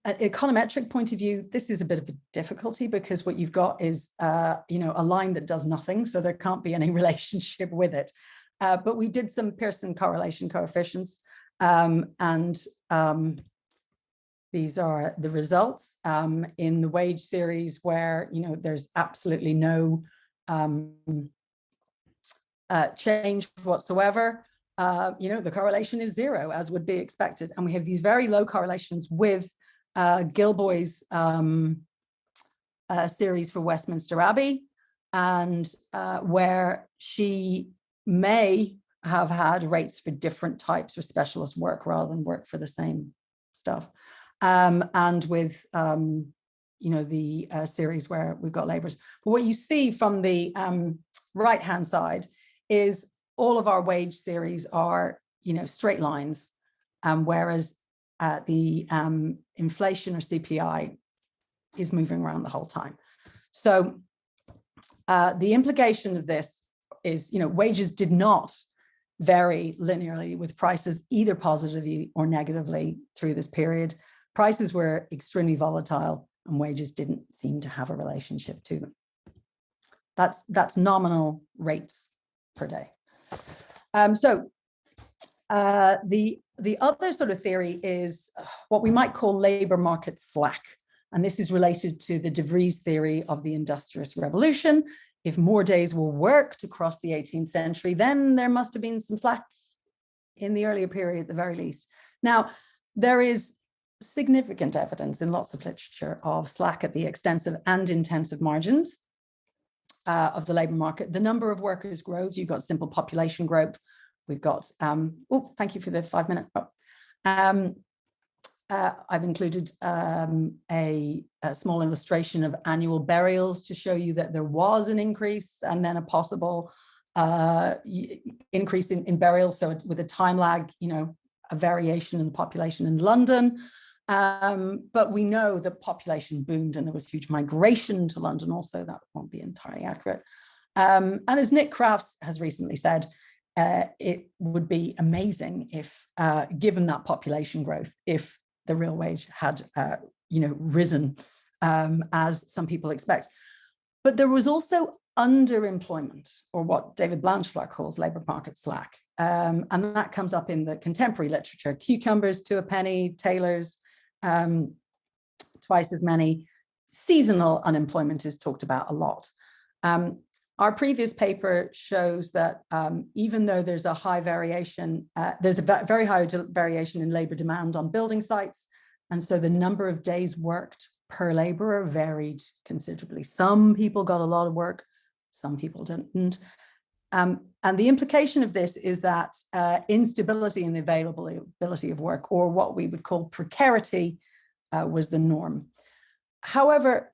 econometric point of view, this is a bit of a difficulty because what you've got is, a line that does nothing, so there can't be any relationship with it. But we did some Pearson correlation coefficients, and these are the results in the wage series where, there's absolutely no change whatsoever. The correlation is 0, as would be expected. And we have these very low correlations with Gilboy's series for Westminster Abbey, and where she may have had rates for different types of specialist work rather than work for the same stuff. And with, the series where we've got laborers. But what you see from the right-hand side is all of our wage series are, straight lines, whereas the inflation or CPI is moving around the whole time. So the implication of this is, wages did not vary linearly with prices either positively or negatively through this period. Prices were extremely volatile and wages didn't seem to have a relationship to them. That's nominal rates per day. So the other sort of theory is what we might call labor market slack. And this is related to the De Vries theory of the Industrial Revolution. If more days were worked across the 18th century, then there must have been some slack in the earlier period at the very least. Now, there is significant evidence in lots of literature of slack at the extensive and intensive margins of the labor market. The number of workers grows. You've got simple population growth. We've got, thank you for the 5 minute. I've included a small illustration of annual burials to show you that there was an increase and then a possible increase in burials. So with a time lag, a variation in the population in London. But we know the population boomed and there was huge migration to London also. That won't be entirely accurate. And as Nick Crafts has recently said, it would be amazing if, given that population growth, if the real wage had, risen as some people expect. But there was also underemployment, or what David Blanchflower calls labour market slack. And that comes up in the contemporary literature: cucumbers 2 a penny, tailors twice as many. Seasonal unemployment is talked about a lot. Our previous paper shows that even though there's a high variation, there's a very high variation in labour demand on building sites. And so the number of days worked per labourer varied considerably. Some people got a lot of work, some people didn't. And the implication of this is that instability in the availability of work, or what we would call precarity, was the norm. However,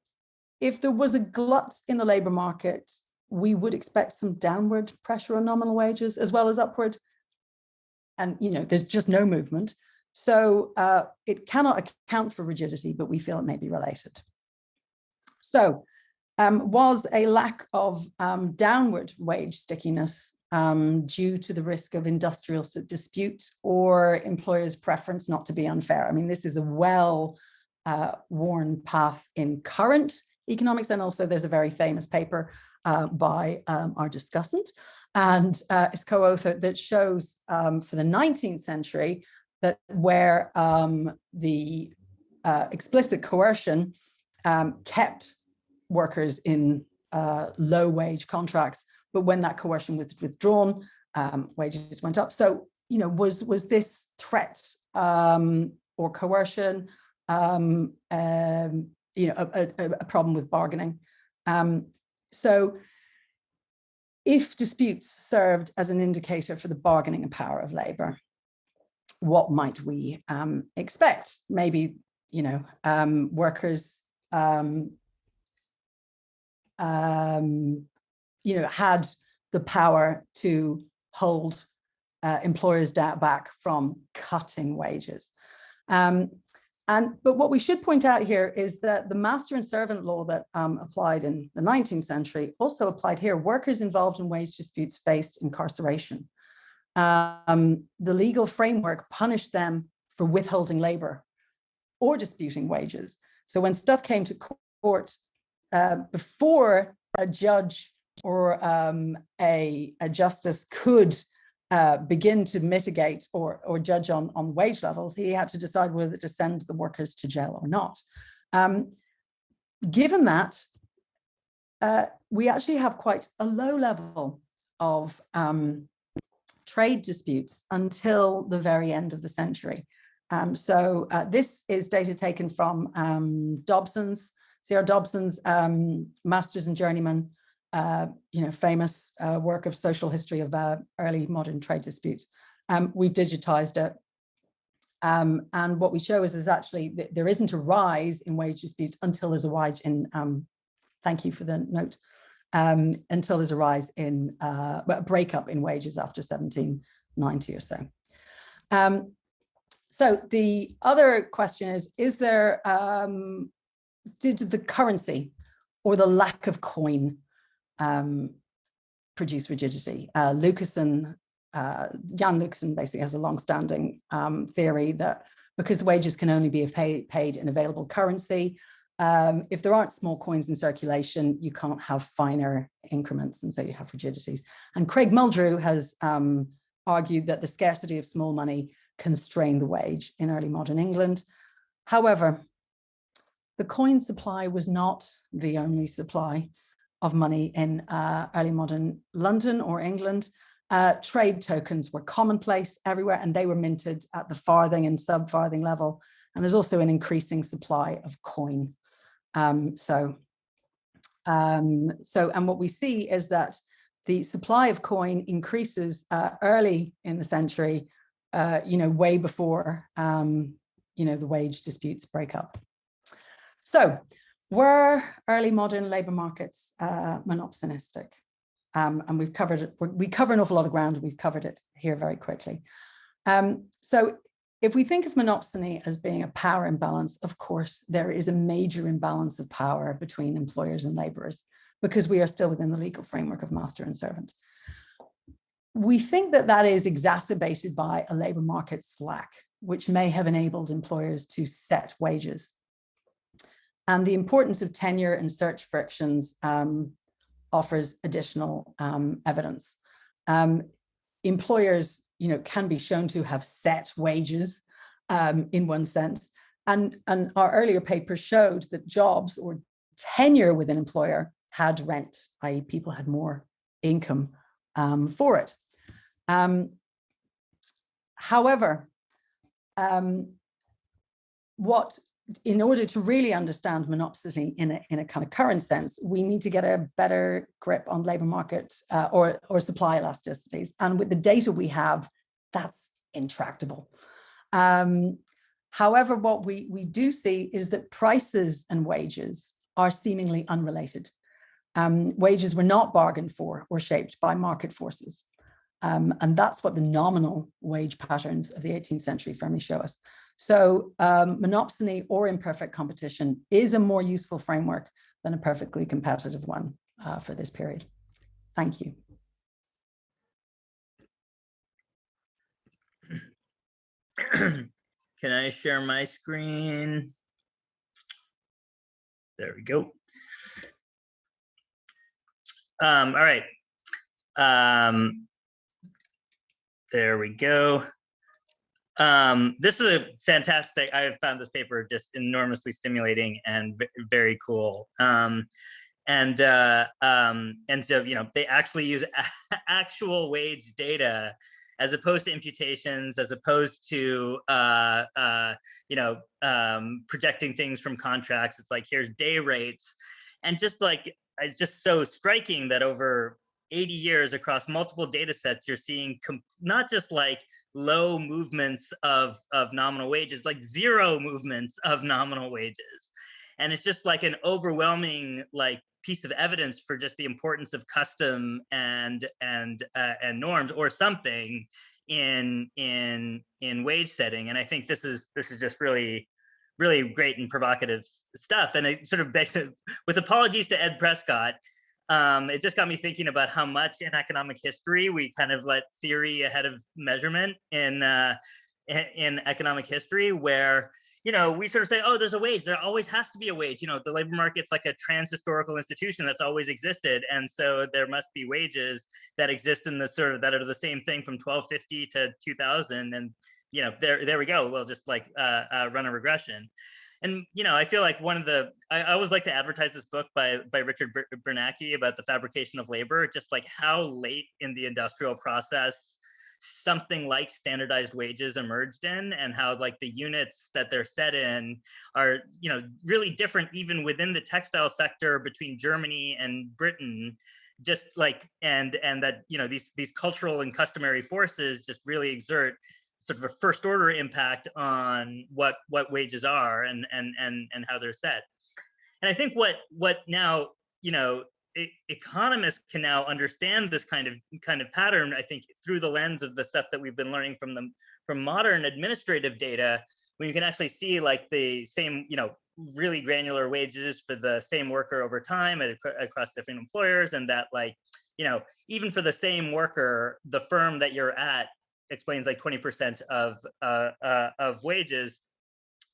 if there was a glut in the labour market, we would expect some downward pressure on nominal wages as well as upward. And, there's just no movement. So it cannot account for rigidity, but we feel it may be related. So was a lack of downward wage stickiness due to the risk of industrial dispute or employers' preference not to be unfair? I mean, this is a well-worn path in current economics. And also there's a very famous paper by our discussant and his co-author that shows for the 19th century that where the explicit coercion kept workers in low wage contracts, but when that coercion was withdrawn, wages went up. So, was this threat or coercion a problem with bargaining? So if disputes served as an indicator for the bargaining power of labour, what might we expect? Maybe, workers, had the power to hold employers back from cutting wages. But what we should point out here is that the master and servant law that applied in the 19th century also applied here. Workers involved in wage disputes faced incarceration. The legal framework punished them for withholding labor or disputing wages. So when stuff came to court, before a judge or a justice could begin to mitigate or judge on wage levels, he had to decide whether to send the workers to jail or not. Given that, we actually have quite a low level of trade disputes until the very end of the century. So this is data taken from Sarah Dobson's Masters and Journeyman, famous work of social history of early modern trade disputes. We've digitized it. And what we show is actually there isn't a rise in wage disputes until there's a rise in, thank you for the note, until there's a rise in, a breakup in wages after 1790 or so. So the other question is there, did the currency or the lack of coin produce rigidity? Jan Lucassen basically has a long-standing theory that because the wages can only be paid in available currency, if there aren't small coins in circulation, you can't have finer increments, and so you have rigidities. And Craig Muldrew has argued that the scarcity of small money constrained the wage in early modern England. However, the coin supply was not the only supply of money in early modern London or England. Trade tokens were commonplace everywhere, and they were minted at the farthing and sub-farthing level. And there's also an increasing supply of coin. And what we see is that the supply of coin increases early in the century, way before, the wage disputes break up. So were early modern labor markets monopsonistic? And we've covered it. We cover an awful lot of ground, and we've covered it here very quickly. So if we think of monopsony as being a power imbalance, of course, there is a major imbalance of power between employers and laborers, because we are still within the legal framework of master and servant. We think that that is exacerbated by a labor market slack, which may have enabled employers to set wages. And the importance of tenure and search frictions offers additional evidence. Employers, can be shown to have set wages in one sense. And our earlier paper showed that jobs or tenure with an employer had rent, i.e. people had more income for it. However, in order to really understand monopsony in a kind of current sense, we need to get a better grip on labor market or supply elasticities. And with the data we have, that's intractable. However, what we do see is that prices and wages are seemingly unrelated. Wages were not bargained for or shaped by market forces. And that's what the nominal wage patterns of the 18th century firmly show us. So monopsony or imperfect competition is a more useful framework than a perfectly competitive one for this period. Thank you. Can I share my screen? There we go. All right. There we go. This is a fantastic, I found this paper just enormously stimulating and very cool. And so, they actually use actual wage data as opposed to imputations, as opposed to, projecting things from contracts. It's like, here's day rates. And just like, it's just so striking that over 80 years across multiple data sets, you're seeing not just like low movements of nominal wages, like zero movements of nominal wages. And it's just like an overwhelming piece of evidence for just the importance of custom and norms or something in wage setting. And I think this is just really great and provocative stuff. And it sort of begs, with apologies to Ed Prescott, it just got me thinking about how much in economic history we kind of let theory ahead of measurement in economic history, where we sort of say, oh, there's a wage. There always has to be a wage. The labor market's like a trans-historical institution that's always existed, and so there must be wages that exist in the sort of that are the same thing from 1250 to 2000, and there we go. We'll just run a regression. And I feel like I always like to advertise this book by Richard Burnett about the fabrication of labor, just like how late in the industrial process something like standardized wages emerged in, and how the units that they're set in are really different even within the textile sector between Germany and Britain, just and that these cultural and customary forces just really exert sort of a first order impact on what wages are and how they're set. And I think what now economists can now understand this kind of pattern, I think, through the lens of the stuff that we've been learning from modern administrative data, when you can actually see the same really granular wages for the same worker over time across different employers, and that even for the same worker, the firm that you're at explains 20% of wages.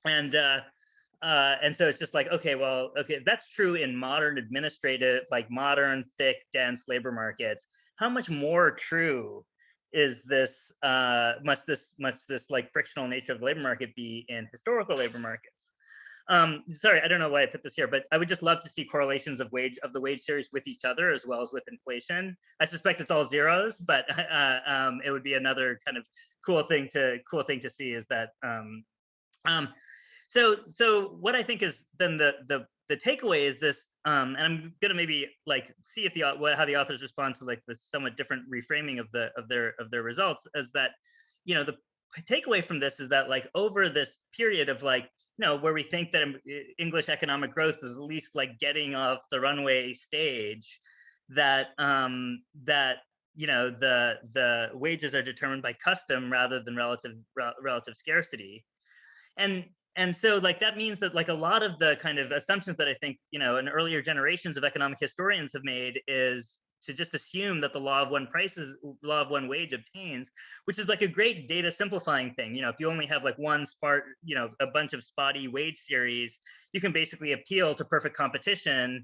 And so it's just okay, that's true in modern administrative, modern, thick, dense labor markets. How much more true is this, must this frictional nature of the labor market be in historical labor markets? Sorry, I don't know why I put this here, but I would just love to see correlations of the wage series with each other as well as with inflation. I suspect it's all zeros, but it would be another kind of cool thing to see is that. So what I think is then the takeaway is this, and I'm gonna maybe see if how the authors respond to this somewhat different reframing of their results, is that takeaway from this is that like over this period of like, where we think that English economic growth is at least like getting off the runway stage, that the wages are determined by custom rather than relative scarcity. And so like that means that like a lot of the kind of assumptions that I think, in earlier generations of economic historians have made is to just assume that the law of one wage obtains, which is like a great data simplifying thing. If you only have like one a bunch of spotty wage series, you can basically appeal to perfect competition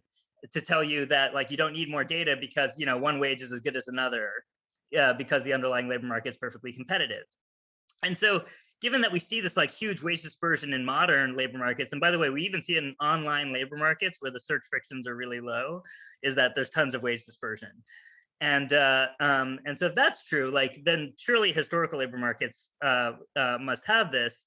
to tell you that like you don't need more data because one wage is as good as another, because the underlying labor market is perfectly competitive. And so given that we see this like huge wage dispersion in modern labor markets, and by the way, we even see it in online labor markets where the search frictions are really low, is that there's tons of wage dispersion. And so if that's true, like then surely historical labor markets must have this.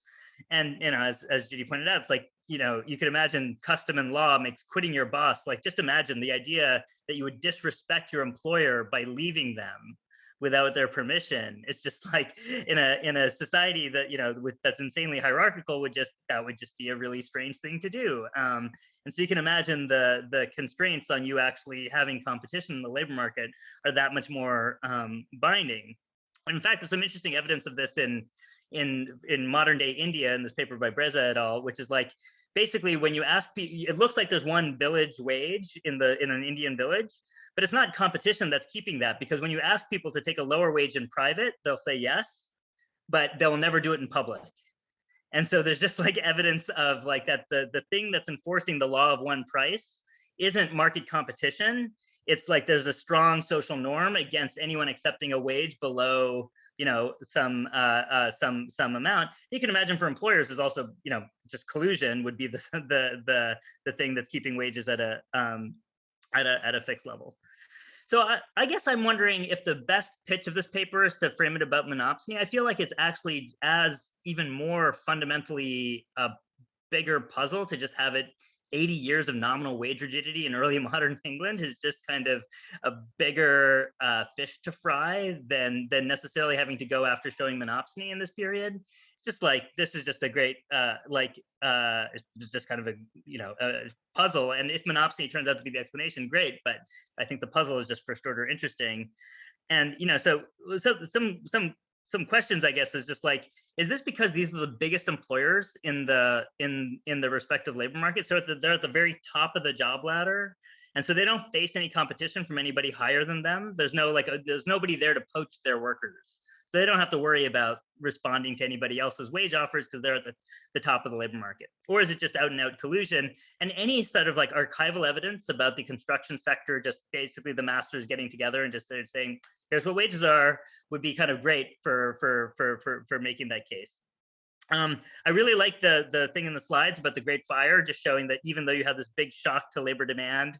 And as Judy pointed out, it's like, you could imagine custom and law makes quitting your boss, like just imagine the idea that you would disrespect your employer by leaving them without their permission. It's just like in a society that that's insanely hierarchical that would just be a really strange thing to do. And so you can imagine the constraints on you actually having competition in the labor market are that much more binding. In fact, there's some interesting evidence of this in modern day India in this paper by Breza et al., which is like basically when you ask people, it looks like there's one village wage in an Indian village, but it's not competition that's keeping that, because when you ask people to take a lower wage in private, they'll say yes, but they'll never do it in public. And so there's just like evidence of like that the thing that's enforcing the law of one price isn't market competition. It's like there's a strong social norm against anyone accepting a wage below some amount. You can imagine for employers is also just collusion would be the thing that's keeping wages at a fixed level. So I guess I'm wondering if the best pitch of this paper is to frame it about monopsony. I feel like it's actually as even more fundamentally a bigger puzzle to just have it 80 years of nominal wage rigidity in early modern England is just kind of a bigger fish to fry than necessarily having to go after showing monopsony in this period. It's just like, this is just a great, it's just kind of a puzzle. And if monopsony turns out to be the explanation, great. But I think the puzzle is just first order interesting. And, so some questions, I guess, is just like, is this because these are the biggest employers in the respective labor market? So they're at the very top of the job ladder, and so they don't face any competition from anybody higher than them. There's nobody there to poach their workers, so they don't have to worry about responding to anybody else's wage offers because they're at the top of the labor market. Or is it just out and out collusion? And any sort of like archival evidence about the construction sector, just basically the masters getting together and just saying, here's what wages are, would be kind of great for making that case. I really like the thing in the slides about the Great Fire, just showing that even though you have this big shock to labor demand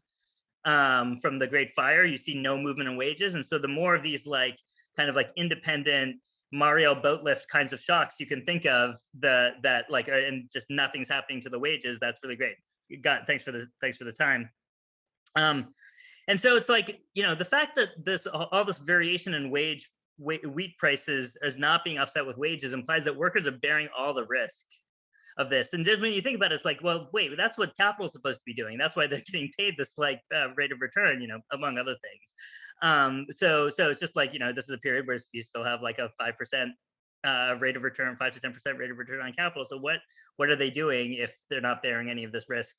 from the Great Fire, you see no movement in wages. And so the more of these like kind of like independent Mario boat lift kinds of shocks you can think of that like and just nothing's happening to the wages, that's really great. Thanks for the time. And so it's like, the fact that all this variation in wheat prices is not being offset with wages implies that workers are bearing all the risk of this. And then when you think about it, it's like, well, wait, that's what capital is supposed to be doing. That's why they're getting paid this like rate of return, among other things. So it's just like, this is a period where you still have like a 5% rate of return, 5 to 10% rate of return on capital. So what are they doing if they're not bearing any of this risk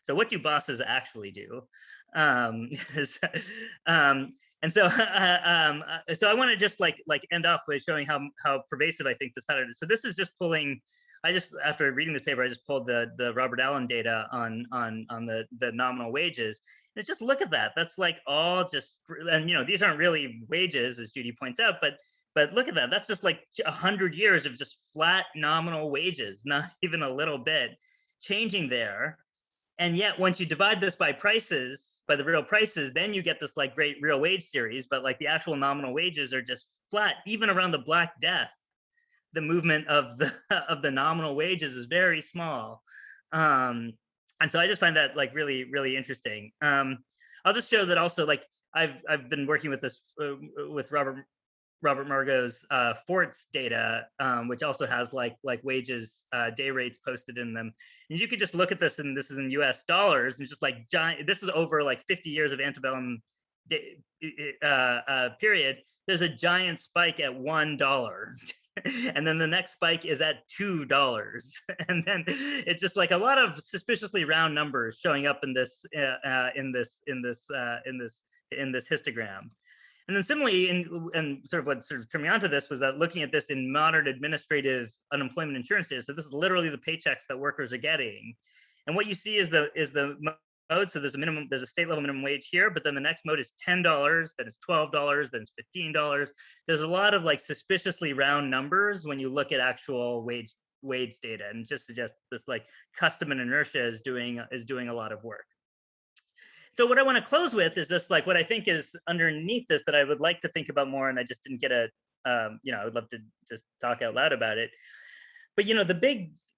so what do bosses actually do? And so I want to just like end off by showing how pervasive I think this pattern is. So this is just pulling. After reading this paper, I just pulled the Robert Allen data on the nominal wages. And just look at that. That's like all just, and these aren't really wages, as Judy points out, but look at that. That's just like 100 years of just flat nominal wages, not even a little bit changing there. And yet, once you divide this by prices, by the real prices, then you get this like great real wage series. But like the actual nominal wages are just flat, even around the Black Death. The movement of the nominal wages is very small, and so I just find that like really, really interesting. I'll just show that also, like I've been working with this with Robert Robert Margot's Forts data, which also has like wages, day rates posted in them. And you could just look at this, and this is in US dollars, and just like giant, this is over like 50 years of antebellum period. There's a giant spike at $1. And then the next spike is at $2, and then it's just like a lot of suspiciously round numbers showing up in this histogram. And then similarly, and sort of what sort of turned me onto this was that looking at this in modern administrative unemployment insurance data. So this is literally the paychecks that workers are getting, and what you see is the mode. So there's a state level minimum wage here, but then the next mode is $10, then it's $12, then it's $15. There's a lot of like suspiciously round numbers when you look at actual wage data, and just suggest this like custom and inertia is doing a lot of work. So what I want to close with is just like what I think is underneath this that I would like to think about more, and I just didn't get I would love to just talk out loud about it. But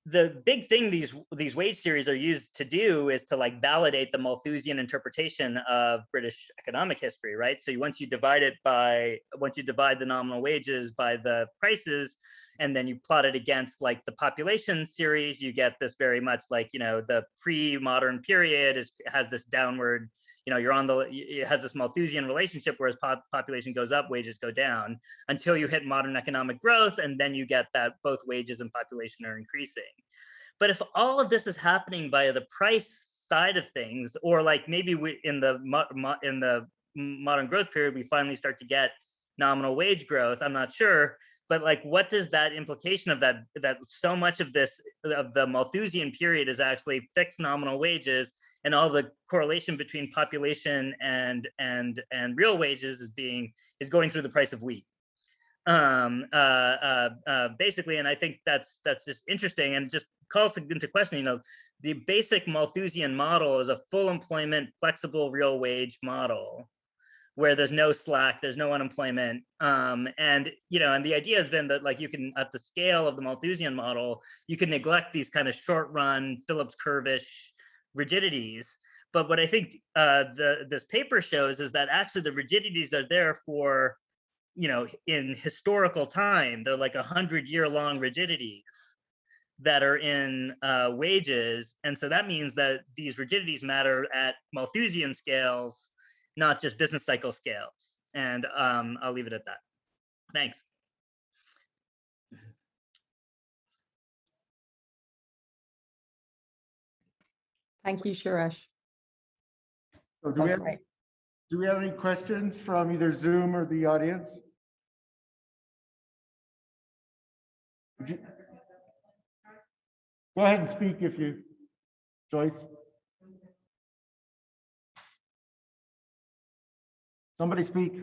the big thing these wage series are used to do is to like validate the Malthusian interpretation of British economic history, right? So once you divide the nominal wages by the prices, and then you plot it against like the population series, you get this very much like, the pre-modern period has this downward, it has this Malthusian relationship, whereas population goes up, wages go down, until you hit modern economic growth, and then you get that both wages and population are increasing. But if all of this is happening via the price side of things, or like maybe in the modern growth period, we finally start to get nominal wage growth, I'm not sure. But like, what does that implication of that so much of the Malthusian period is actually fixed nominal wages, and all the correlation between population and real wages is going through the price of wheat, basically. And I think that's just interesting, and just calls into question, the basic Malthusian model is a full employment, flexible real wage model, where there's no slack, there's no unemployment. And the idea has been that like you can, at the scale of the Malthusian model, you can neglect these kind of short run Phillips curve-ish rigidities. But what I think this paper shows is that actually the rigidities are there for, in historical time. They're like 100-year-long rigidities that are in wages. And so that means that these rigidities matter at Malthusian scales, not just business cycle scales. And I'll leave it at that. Thanks. Thank you, Suresh. So That's great. do we have any questions from either Zoom or the audience? Go ahead and speak if you, Joyce. Somebody speak.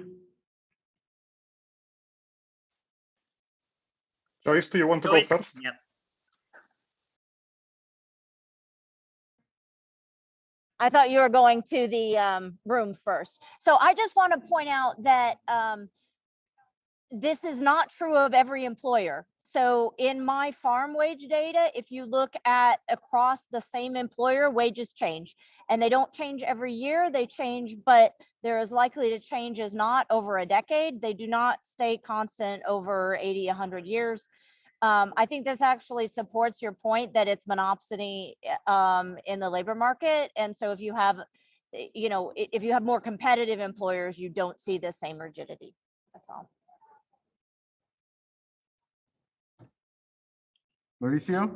Joyce, do you want to Joyce, go first? yeah. I thought you were going to the room first. So I just want to point out that this is not true of every employer. So in my farm wage data, if you look at across the same employer, wages change, and they don't change every year, they change, but they're as likely to change as not over a decade. They do not stay constant over 80, 100 years. I think this actually supports your point that it's monopsony in the labor market. And so if you have, if you have more competitive employers, you don't see the same rigidity. That's all. Mauricio?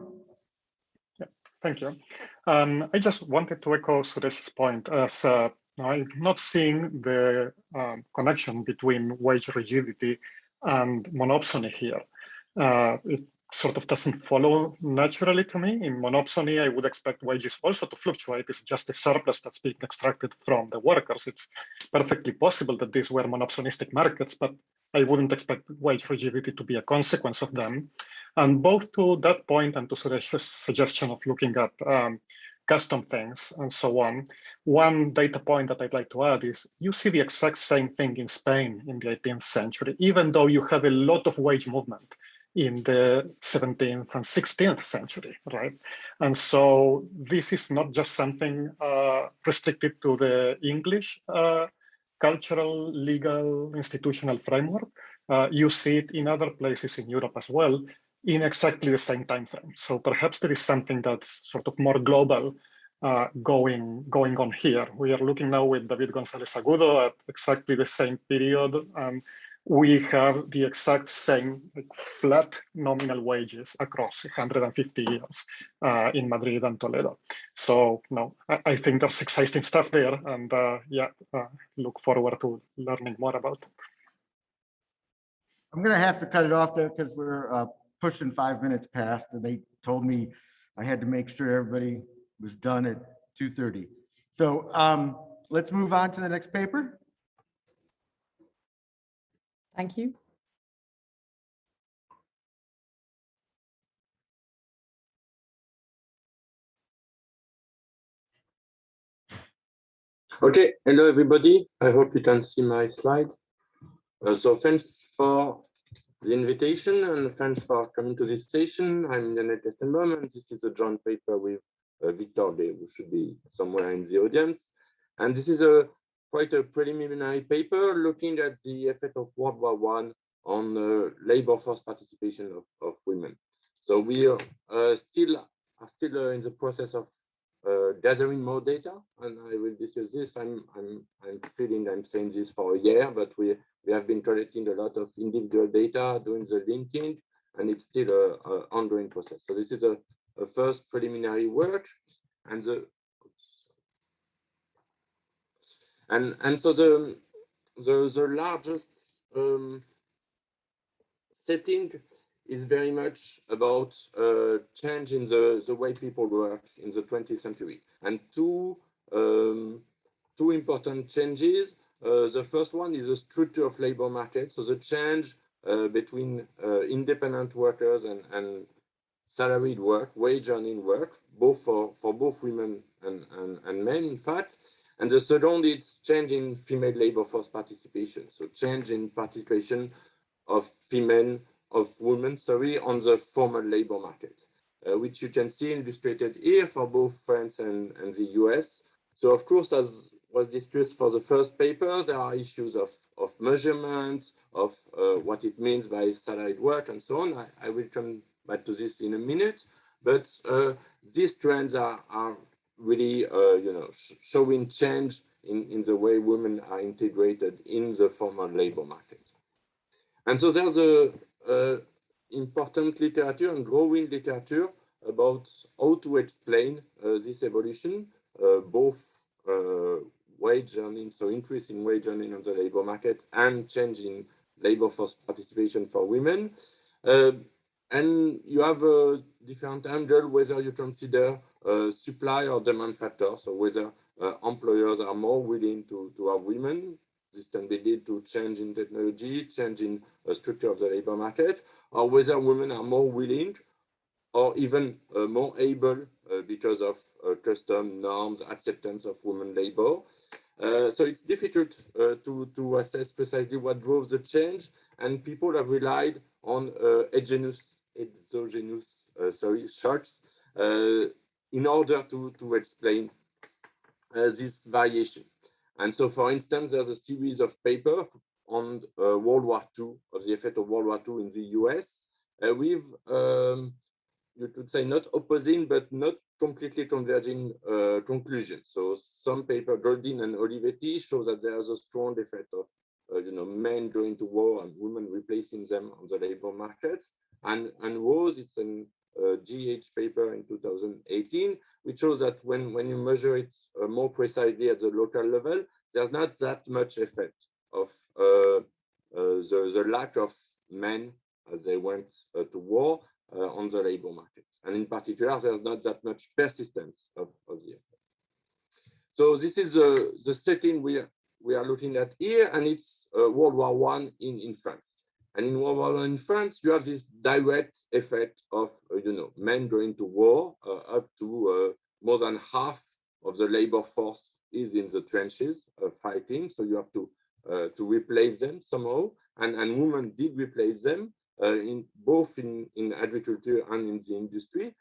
Yeah, thank you. I just wanted to echo Suresh's point, as I'm not seeing the connection between wage rigidity and monopsony here. It sort of doesn't follow naturally to me. In monopsony, I would expect wages also to fluctuate. It's just a surplus that's being extracted from the workers. It's perfectly possible that these were monopsonistic markets, but I wouldn't expect wage rigidity to be a consequence of them. And both to that point and to Suresh's suggestion of looking at custom things and so on, one data point that I'd like to add is you see the exact same thing in Spain in the 18th century, even though you have a lot of wage movement in the 17th and 16th century, right? And so this is not just something restricted to the English cultural, legal, institutional framework. you see it in other places in Europe as well in exactly the same time frame. So perhaps there is something that's sort of more global going on here. We are looking now with David Gonzalez Agudo at exactly the same period. We have the exact same flat nominal wages across 150 years in Madrid and Toledo. So no, I think there's exciting stuff there, and look forward to learning more about it. I'm going to have to cut it off there because we're pushing 5 minutes past, and they told me I had to make sure everybody was done at 2:30. So let's move on to the next paper. Thank you. Okay, hello everybody. I hope you can see my slide. So thanks for the invitation and thanks for coming to this session. I'm Kesztenbaum, and this is a joint paper with Victor, who should be somewhere in the audience. And this is quite a preliminary paper looking at the effect of World War I on labor force participation of women. So we are still in the process of gathering more data, and I will discuss this. I'm feeling I'm saying this for a year, but we have been collecting a lot of individual data, doing the linking, and it's still an ongoing process. So this is a first preliminary work, and so the largest setting is very much about change in the way people work in the 20th century. And two important changes. The first one is the structure of labor market. So the change between independent workers and salaried work, wage earning work, both for both women and men, in fact. And the second is change in female labor force participation. So change in participation of women on the formal labor market, which you can see illustrated here for both France and the US. So of course, as was discussed for the first paper, there are issues of measurement, of what it means by salaried work and so on. I will come back to this in a minute, but these trends are really showing change in the way women are integrated in the formal labor market. And so there's a important literature and growing literature about how to explain this evolution, both wage earning, so increase in wage earning on the labor market, and change in labor force participation for women. And you have a different angle whether you consider supply or demand factor, so whether employers are more willing to have women. This can be lead to change in technology, change in structure of the labor market, or whether women are more willing or even more able because of custom norms, acceptance of women labor. So it's difficult to assess precisely what drove the change, and people have relied on exogenous charts in order to explain this variation. And so, for instance, there's a series of papers on World War II, of the effect of World War II in the US, with, you could say, not opposing, but not completely converging conclusions. So some paper, Goldin and Olivetti, show that there is a strong effect of men going to war and women replacing them on the labor market. And Rose, it's an GH paper in 2018, which shows that when you measure it more precisely at the local level, there's not that much effect of the lack of men as they went to war on the labor market. And in particular, there's not that much persistence of the effect. So this is the setting we are looking at here, and it's World War I in France. And in World War I in France, you have this direct effect of men going to war. Up to more than half of the labor force is in the trenches fighting. So you have to replace them somehow, and women did replace them both in agriculture and in the industry.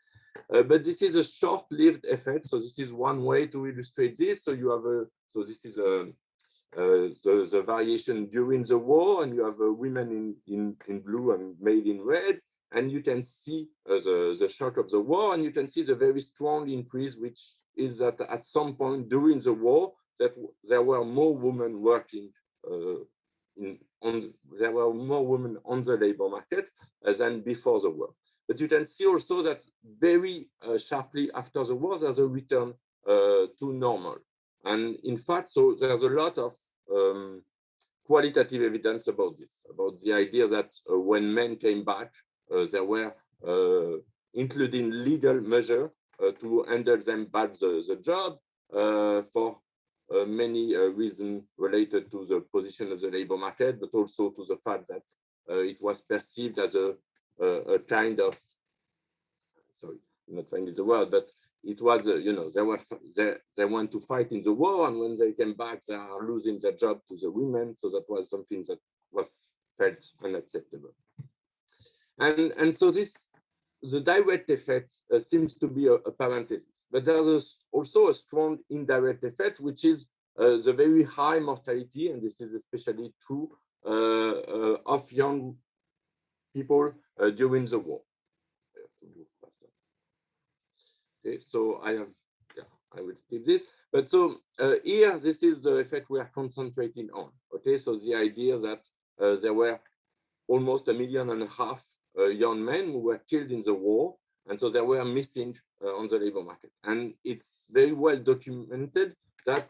But this is a short-lived effect. So this is one way to illustrate this. So you have this is the variation during the war, and you have women in blue and male in red, and you can see the shock of the war, and you can see the very strong increase, which is that at some point during the war that there were more women working there were more women on the labor market than before the war. But you can see also that very sharply after the war, there's a return to normal. And in fact, so there's a lot of qualitative evidence about this, about the idea that when men came back, there were including legal measures to handle them back the job for many reasons related to the position of the labor market, but also to the fact that it was perceived as a kind of, sorry, I'm not finding the word, but it was, you know, they went to fight in the war, and when they came back, they are losing their job to the women. So that was something that was felt unacceptable. And so the direct effect seems to be a parenthesis, but there's also a strong indirect effect, which is the very high mortality, and this is especially true of young people during the war. Okay, so I will skip this. But so here, this is the effect we are concentrating on. Okay, so the idea that there were almost 1.5 million young men who were killed in the war, and so they were missing on the labor market. And it's very well documented that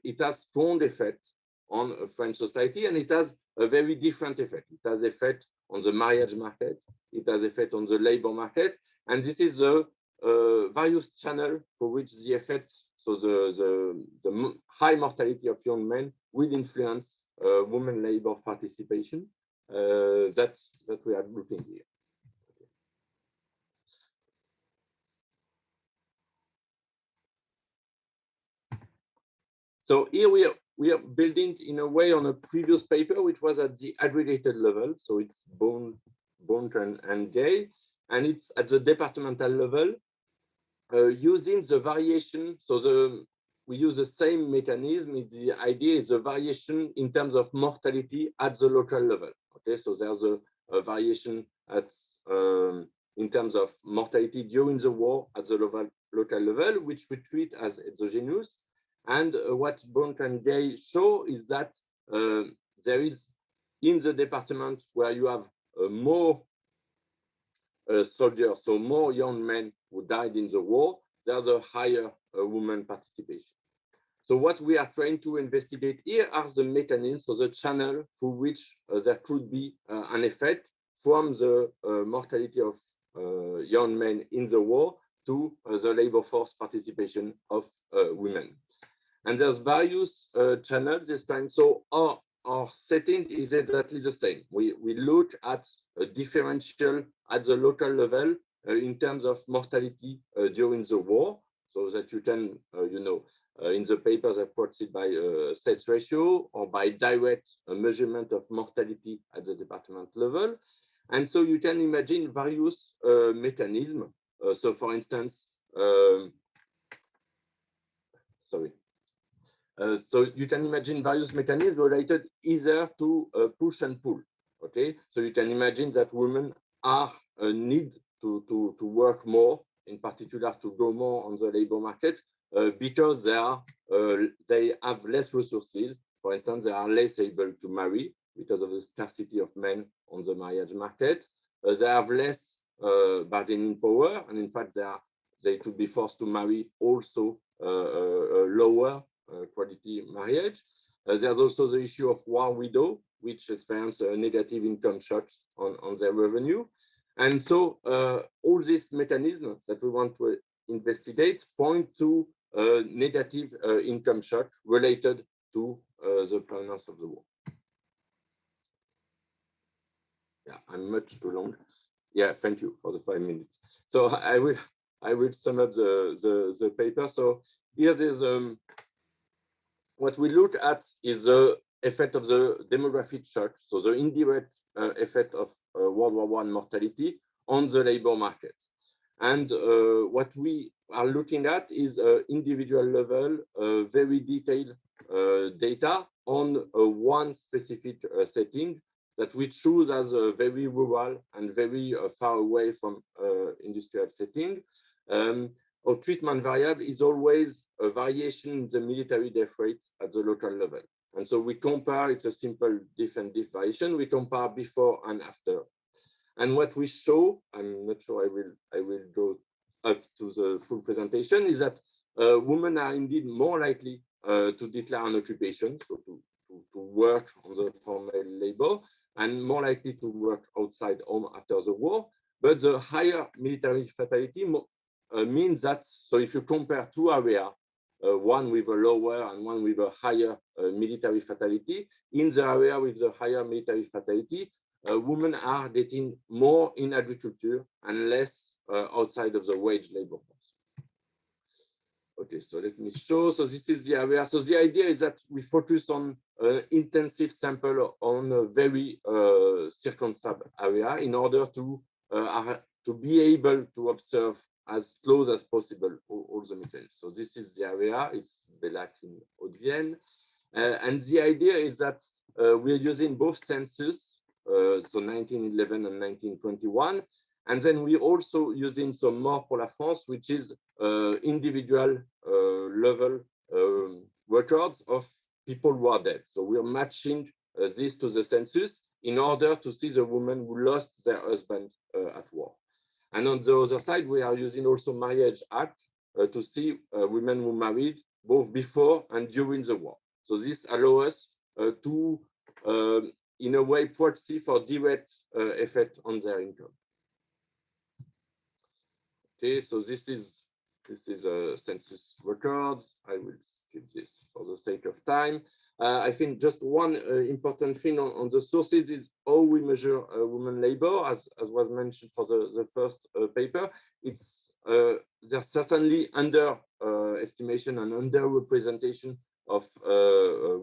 it has strong effect on French society, and it has a very different effect. It has effect on the marriage market, it has effect on the labor market, and this is the various channel for which the effect, so the high mortality of young men will influence women labor participation that we are looking here. So here we are building in a way on a previous paper, which was at the aggregated level. So it's Burnett and Gay, and it's at the departmental level using the variation. So we use the same mechanism. The idea is the variation in terms of mortality at the local level. Okay, so there's a variation at in terms of mortality during the war at the local level, which we treat as exogenous. And what Burnett and Gay show is that there is, in the department where you have more soldiers, so more young men who died in the war, there's a higher woman participation. So what we are trying to investigate here are the mechanisms, so the channel through which there could be an effect from the mortality of young men in the war to the labor force participation of women. And there's various channels this time. So our setting is exactly the same. We look at a differential at the local level in terms of mortality during the war, so that you can, you know, in the papers are quoted by sex ratio or by direct measurement of mortality at the department level. And so you can imagine various mechanisms. So for instance, so you can imagine various mechanisms related either to push and pull. Okay, so you can imagine that women are need to work more, in particular to go more on the labor market because they have less resources. For instance, they are less able to marry because of the scarcity of men on the marriage market. They have less bargaining power, and in fact, they could be forced to marry also a lower quality marriage. There's also the issue of war widow, which experience negative income shocks on their revenue. And so all these mechanisms that we want to investigate point to negative income shock related to the provenance of the war. Yeah, I'm much too long. Yeah, thank you for the 5 minutes. So I will sum up the paper. So here there's what we look at is the effect of the demographic shock, so the indirect effect of World War I mortality on the labor market. And what we are looking at is individual level, very detailed data on one specific setting that we choose as a very rural and very far away from industrial setting. Our treatment variable is always a variation in the military death rate at the local level. And so we compare, it's a simple diff and diff variation, we compare before and after. And what we show, I'm not sure I will go up to the full presentation, is that women are indeed more likely to declare an occupation, so to work on the formal labor, and more likely to work outside home after the war. But the higher military fatality means that, so if you compare two areas, one with a lower and one with a higher military fatality, in the area with the higher military fatality, women are getting more in agriculture and less outside of the wage labor force. Okay, so let me show. So this is the area. So the idea is that we focus on intensive sample on a very circumscribed area in order to be able to observe as close as possible all the mechanisms. So this is the area. It's Bellac in Haute-Vienne. And the idea is that we're using both census, so 1911 and 1921. And then we're also using some more pour la France, which is individual level records of people who are dead. So we're matching this to the census in order to see the women who lost their husband at war. And on the other side, we are using also Marriage Act to see women who married both before and during the war. So this allows us to, in a way, proxy for direct effect on their income. Okay, so this is census records. I will skip this for the sake of time. I think just one important thing on the sources is how we measure women labor, as was mentioned for the first paper. It's there's certainly under estimation and underrepresentation of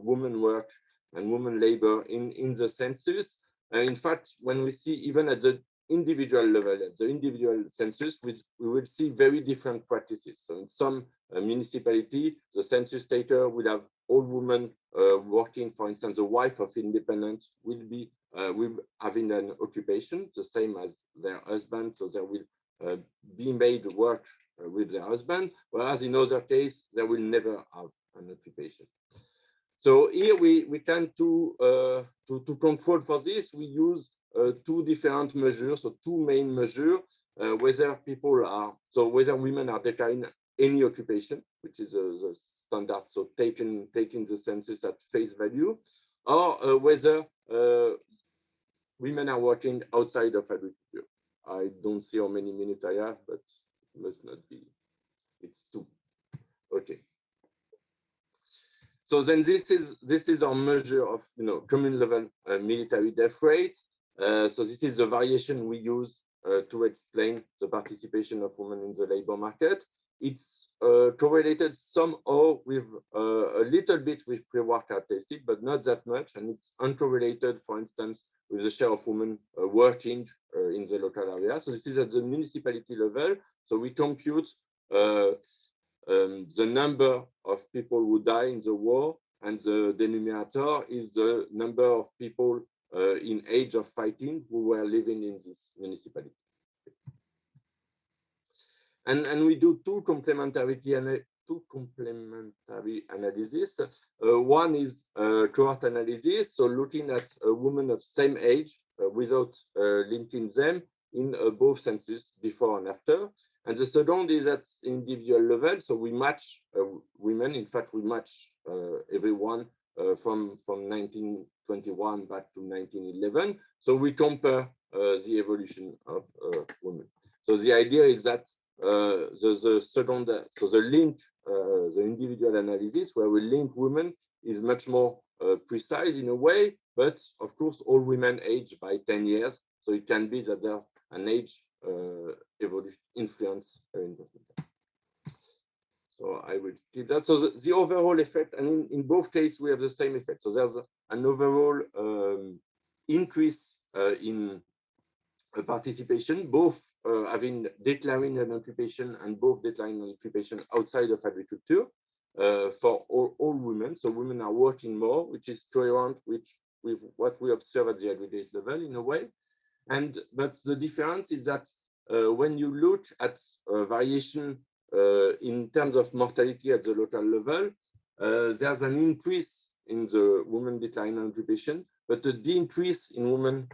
women work and women labor in the census. In fact, when we see even at the individual level, at the individual census, we will see very different practices. So in some municipality, the census taker will have all women working. For instance, the wife of independent will be having an occupation, the same as their husband. So they will be made work with their husband, whereas in other cases, they will never have an occupation. So here we tend to control for this. We use two different measures, so two main measures, whether people are, so whether women are declaring any occupation, which is the standard, so taking the census at face value, or whether women are working outside of agriculture. I don't see how many minutes I have, but it must not be, it's two. Okay. So then this is our measure of common level military death rate. So this is the variation we use to explain the participation of women in the labor market. It's correlated somehow with a little bit with pre-war characteristic, but not that much. And it's uncorrelated, for instance, with the share of women working in the local area. So this is at the municipality level. So we compute the number of people who die in the war, and the denominator is the number of people in age of fighting who were living in this municipality. And we do two complementary analysis. One is cohort analysis, so looking at a woman of same age without linking them in both census before and after. And the second is at individual level, so we match women. In fact, we match everyone from 1921 back to 1911. So we compare the evolution of women. So the idea is that the second, so the link, the individual analysis where we link women is much more precise in a way, but of course all women age by 10 years. So it can be that there's an age evolution influence in that. So I will skip that. So the overall effect, and in both cases we have the same effect. So there's an overall increase in participation, both having declaring an occupation and both declaring an occupation outside of agriculture. for all women. So women are working more, which is coherent with what we observe at the aggregate level in a way. But the difference is that when you look at variation in terms of mortality at the local level, there's an increase in the women decline in occupation, but a decrease in women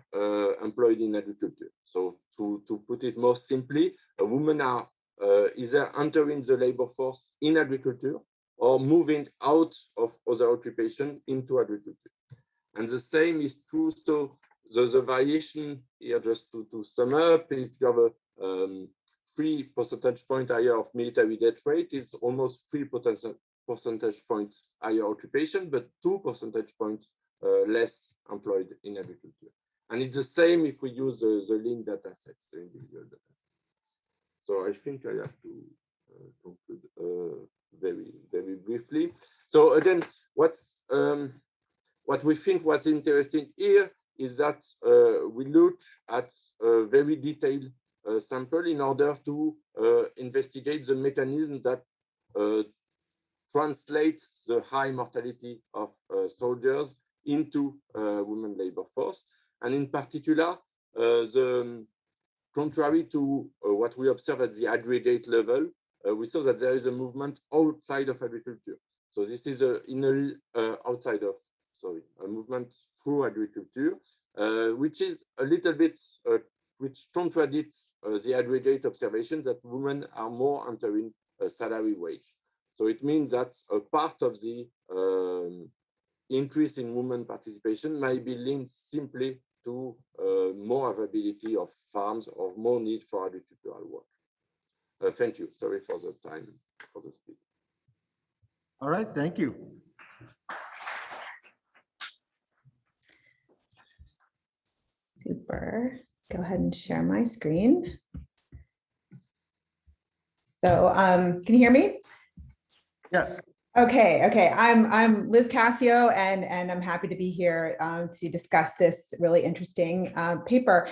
employed in agriculture. So to put it more simply, women are either entering the labor force in agriculture or moving out of other occupation into agriculture. And the same is true. So the variation here, just to sum up, if you have a 3 percentage point higher of military death rate, is almost 3 percentage points higher occupation, but 2 percentage points less employed in agriculture. And it's the same if we use the lean data sets, the individual data sets. So I think I have to conclude very briefly. So again, what we think what's interesting here is that we look at a very detailed sample in order to investigate the mechanism that translate the high mortality of soldiers into women labor force. And in particular, contrary to what we observe at the aggregate level, we saw that there is a movement outside of agriculture. So this is a movement through agriculture, which is a little bit, which contradicts the aggregate observation that women are more entering a salary wage. So it means that a part of the increase in women participation might be linked simply to more availability of farms or more need for agricultural work. Thank you. Sorry for the time for the speech. All right, thank you. Super. Go ahead and share my screen. So can you hear me? Yes. Okay. I'm Liz Cascio, and I'm happy to be here to discuss this really interesting paper.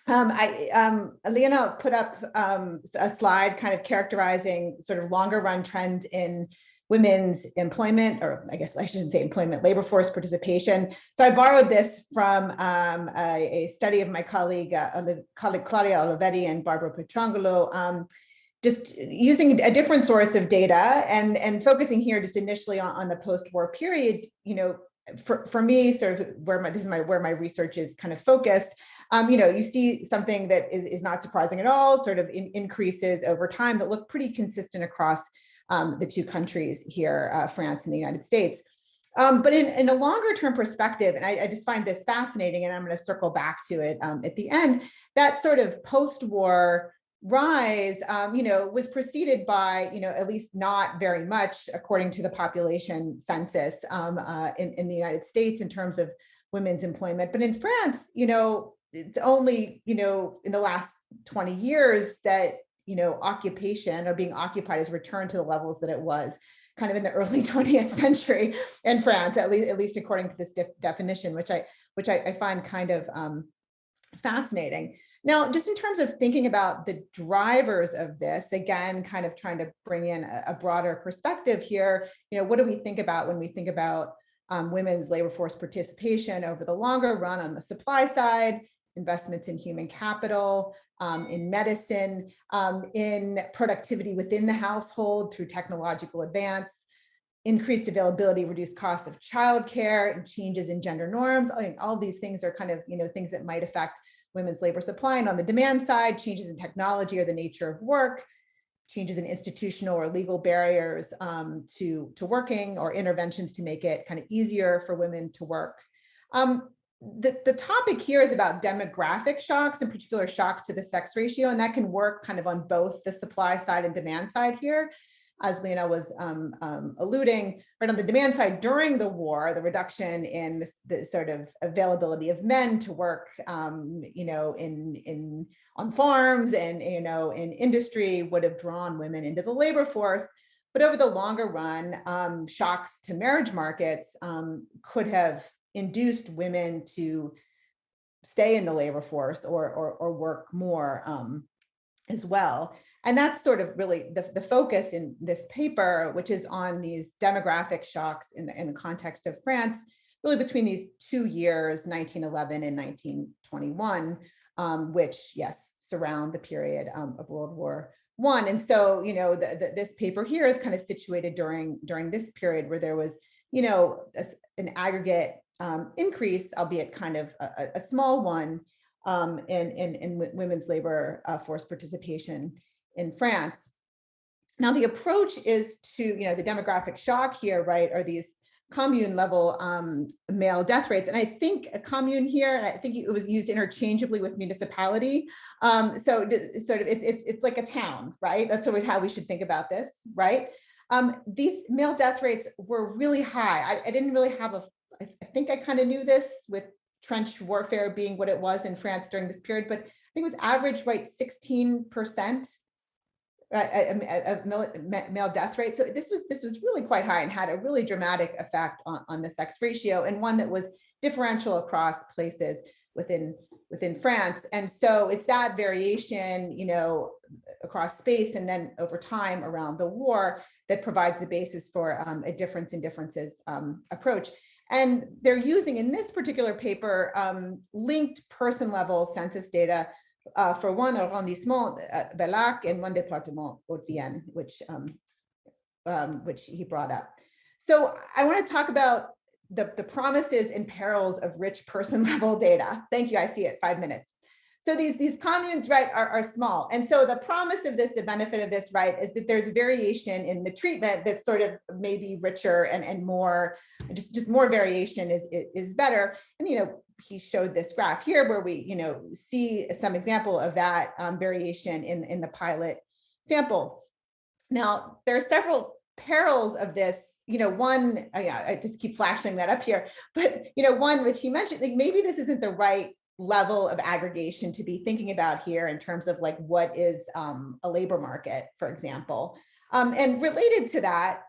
Lionel put up a slide kind of characterizing sort of longer run trends in women's employment, or I guess I shouldn't say employment, labor force participation. So I borrowed this from a study of my colleague Claudia Olivetti and Barbara Pietrangelo, just using a different source of data and focusing here just initially on the post-war period. You know, for me, sort of where my research is kind of focused. You see something that is not surprising at all, sort of increases over time that look pretty consistent across the two countries here, France and the United States. But in a longer term perspective, and I just find this fascinating, and I'm going to circle back to it at the end, that sort of post-war rise, was preceded by, at least not very much, according to the population census in the United States in terms of women's employment. But in France, it's only, in the last 20 years that, occupation or being occupied has returned to the levels that it was kind of in the early 20th century in France, at least according to this definition, which I find kind of fascinating. Now, just in terms of thinking about the drivers of this, again, kind of trying to bring in a broader perspective here, what do we think about when we think about women's labor force participation over the longer run on the supply side, investments in human capital, in medicine, in productivity within the household through technological advance, increased availability, reduced costs of childcare, and changes in gender norms. I think all of these things are kind of, things that might affect women's labor supply. And on the demand side, changes in technology or the nature of work, changes in institutional or legal barriers to working, or interventions to make it kind of easier for women to work. The topic here is about demographic shocks, in particular shocks to the sex ratio, and that can work kind of on both the supply side and demand side here. As Lionel was alluding, right on the demand side during the war, the reduction in the sort of availability of men to work, on farms and in industry would have drawn women into the labor force. But over the longer run, shocks to marriage markets could have induced women to stay in the labor force or work more as well. And that's sort of really the focus in this paper, which is on these demographic shocks in the context of France, really between these 2 years, 1911 and 1921, which, yes, surround the period of World War I. And so, this paper here is kind of situated during this period where there was, an aggregate increase, albeit kind of a small one, in women's labor force participation in France. Now, the approach is to, the demographic shock here, right, are these commune level male death rates. And I think a commune here, and I think it was used interchangeably with municipality. So it's like a town, right? That's how we should think about this, right? These male death rates were really high. I didn't really have I think I kind of knew this with trench warfare being what it was in France during this period, but I think it was average, right, 16% male death rate. So this was really quite high and had a really dramatic effect on the sex ratio, and one that was differential across places within France. And so it's that variation, across space and then over time around the war that provides the basis for a difference in differences approach. And they're using in this particular paper linked person level census data for one arrondissement, Bellac, and one département, Haute-Vienne, which he brought up. So I want to talk about the promises and perils of rich person level data. Thank you, I see it, 5 minutes. So these communes, right, are small. And so the promise of this, the benefit of this, right, is that there's variation in the treatment that's sort of maybe richer and more, just more variation is better. And, he showed this graph here where we, see some example of that variation in the pilot sample. Now, there are several perils of this. One, I just keep flashing that up here, but, one which he mentioned, like maybe this isn't the right level of aggregation to be thinking about here in terms of like what is a labor market, for example. And related to that,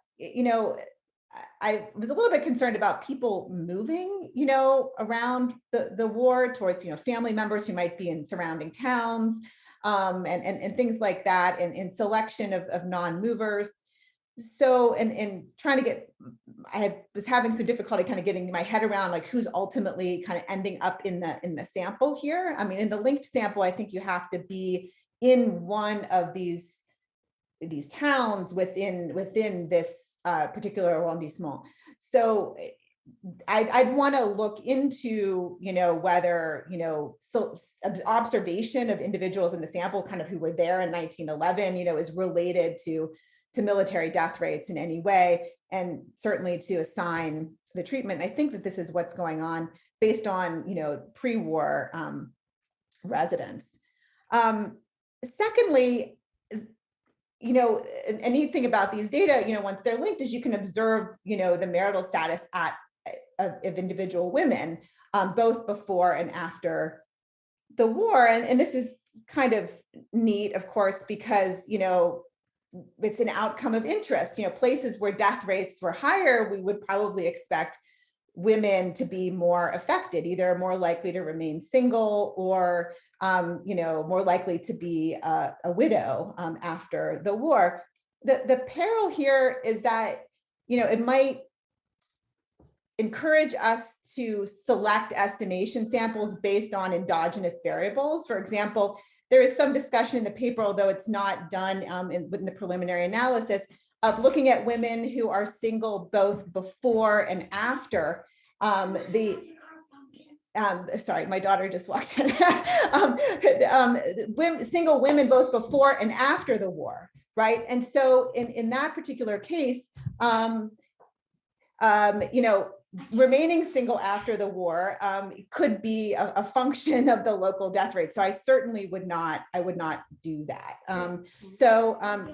I was a little bit concerned about people moving, around the war towards, family members who might be in surrounding towns, and things like that, and selection of non-movers. So, and trying to I was having some difficulty kind of getting my head around like who's ultimately kind of ending up in the sample here. I mean, in the linked sample, I think you have to be in one of these towns within this particular arrondissement. So I'd want to look into, whether, observation of individuals in the sample kind of who were there in 1911, is related to military death rates in any way, and certainly to assign the treatment. I think that this is what's going on based on, pre-war residents. Secondly, a neat thing about these data, once they're linked, is you can observe, the marital status of individual women, both before and after the war. And this is kind of neat, of course, because, it's an outcome of interest. Places where death rates were higher, we would probably expect women to be more affected, either more likely to remain single or more likely to be a widow after the war. The peril here is that, it might encourage us to select estimation samples based on endogenous variables. For example, there is some discussion in the paper, although it's not done within the preliminary analysis, of looking at women who are single both before and after sorry, my daughter just walked in. Single women both before and after the war, right? And so in that particular case, remaining single after the war could be a function of the local death rate. So I certainly would not do that.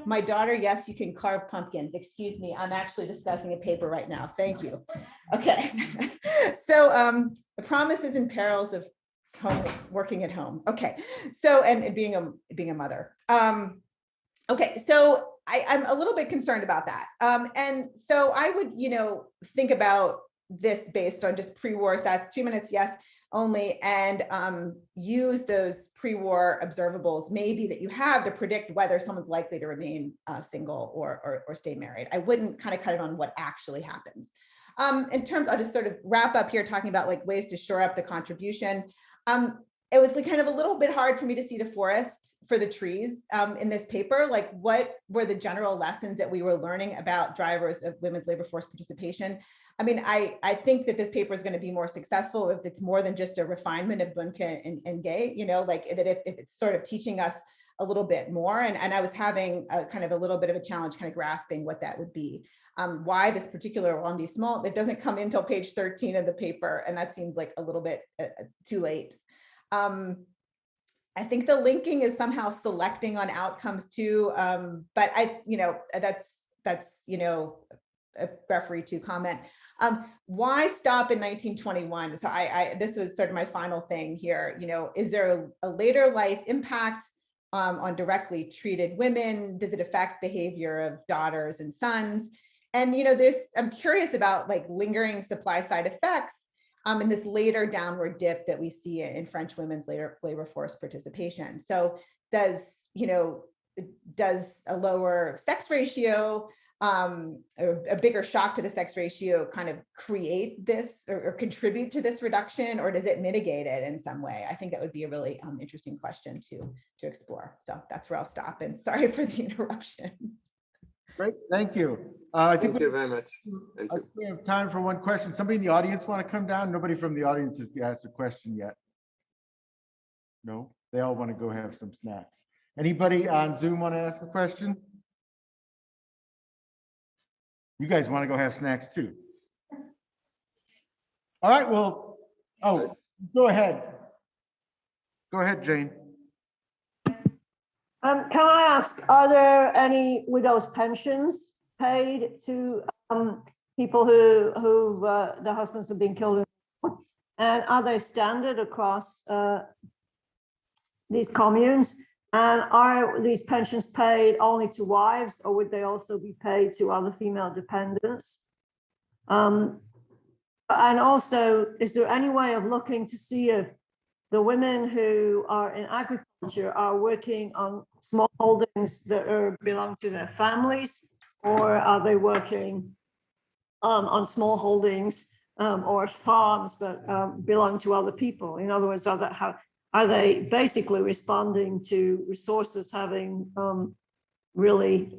My daughter, yes, you can carve pumpkins. Excuse me, I'm actually discussing a paper right now. Thank you. Okay. So the promises and perils of working at home. Okay. So, and being a mother. Okay. So I'm a little bit concerned about that. And so I would, think about this based on just pre-war stats, 2 minutes, yes, only, and use those pre-war observables maybe that you have to predict whether someone's likely to remain single or stay married. I wouldn't kind of cut it on what actually happens. In terms, I'll just sort of wrap up here talking about like ways to shore up the contribution. It was like kind of a little bit hard for me to see the forest for the trees in this paper. Like, what were the general lessons that we were learning about drivers of women's labor force participation? I mean, I think that this paper is going to be more successful if it's more than just a refinement of Bunke and Gay, you know, like that if it's sort of teaching us a little bit more. And I was having a kind of a little bit of a challenge kind of grasping what that would be. Why this particular one be small, it doesn't come until page 13 of the paper. And that seems like a little bit too late. I think the linking is somehow selecting on outcomes too. But that's, you know, a referee to comment. Why stop in 1921? So this was sort of my final thing here. You know, is there a later life impact on directly treated women? Does it affect behavior of daughters and sons? And, you know, I'm curious about like lingering supply side effects in this later downward dip that we see in French women's labor force participation. So does a lower sex ratio, a bigger shock to the sex ratio kind of create this or contribute to this reduction, or does it mitigate it in some way? I think that would be a really interesting question to explore. So that's where I'll stop, and sorry for the interruption. Great, thank you. Thank you very much. Thank you. We have time for one question. Somebody in the audience want to come down? Nobody from the audience has asked a question yet. No, they all want to go have some snacks. Anybody on Zoom want to ask a question? You guys want to go have snacks too. All right, well, go ahead. Go ahead, Jane. Can I ask, are there any widows' pensions paid to people who their husbands have been killed? And are they standard across these communes? And are these pensions paid only to wives, or would they also be paid to other female dependents? And also, is there any way of looking to see if the women who are in agriculture are working on small holdings that belong to their families, or are they working on small holdings or farms that belong to other people? In other words, are they basically responding to resources having really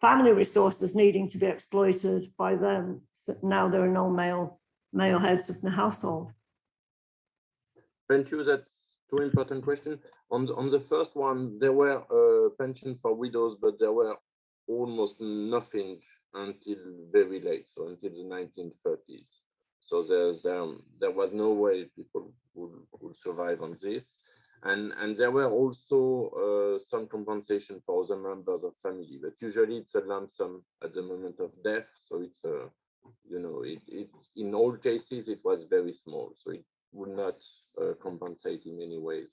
family resources needing to be exploited by them? So now there are no male heads of the household. Thank you. That's two important questions. On the first one, there were pensions for widows, but there were almost nothing until very late, so until the 1930s. So there was no way people would survive on this. And there were also some compensation for other members of family, but usually it's a lump sum at the moment of death. So it's in all cases, it was very small. So it would not compensate in any ways.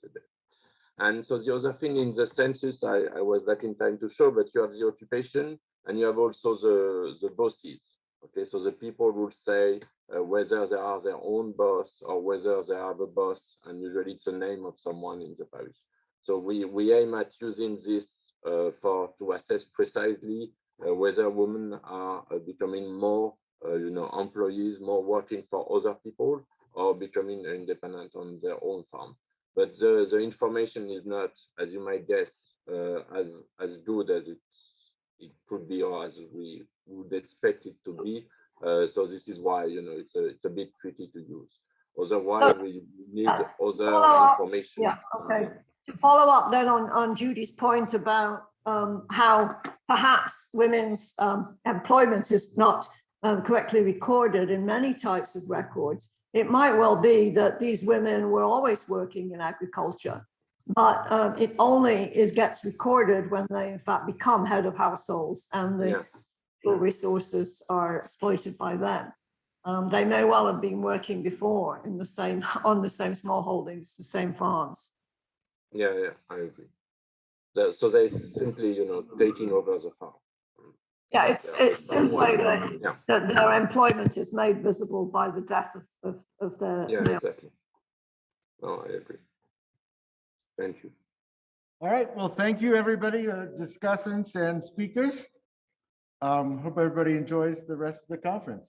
And so the other thing in the census, I was back in time to show, but you have the occupation and you have also the bosses. Okay, so the people will say whether they are their own boss or whether they have a boss, and usually it's the name of someone in the parish. So we aim at using this to assess precisely whether women are becoming more employees, more working for other people, or becoming independent on their own farm. But the information is not, as you might guess, as good as it could be, or as we would expect it to be. So this is why it's a bit tricky to use. Otherwise, we need other information. Yeah. Okay. To follow up then on Judy's point about how perhaps women's employment is not correctly recorded in many types of records. It might well be that these women were always working in agriculture, but it only gets recorded when they in fact become head of households and the resources are exploited by them. They may well have been working before on the same small holdings, the same farms. Yeah, I agree. So they simply, taking over the farm. Yeah, it's simply that their employment is made visible by the death of their. Yeah, exactly. No, I agree. Thank you. All right, well, thank you, everybody, discussants and speakers. Hope everybody enjoys the rest of the conference.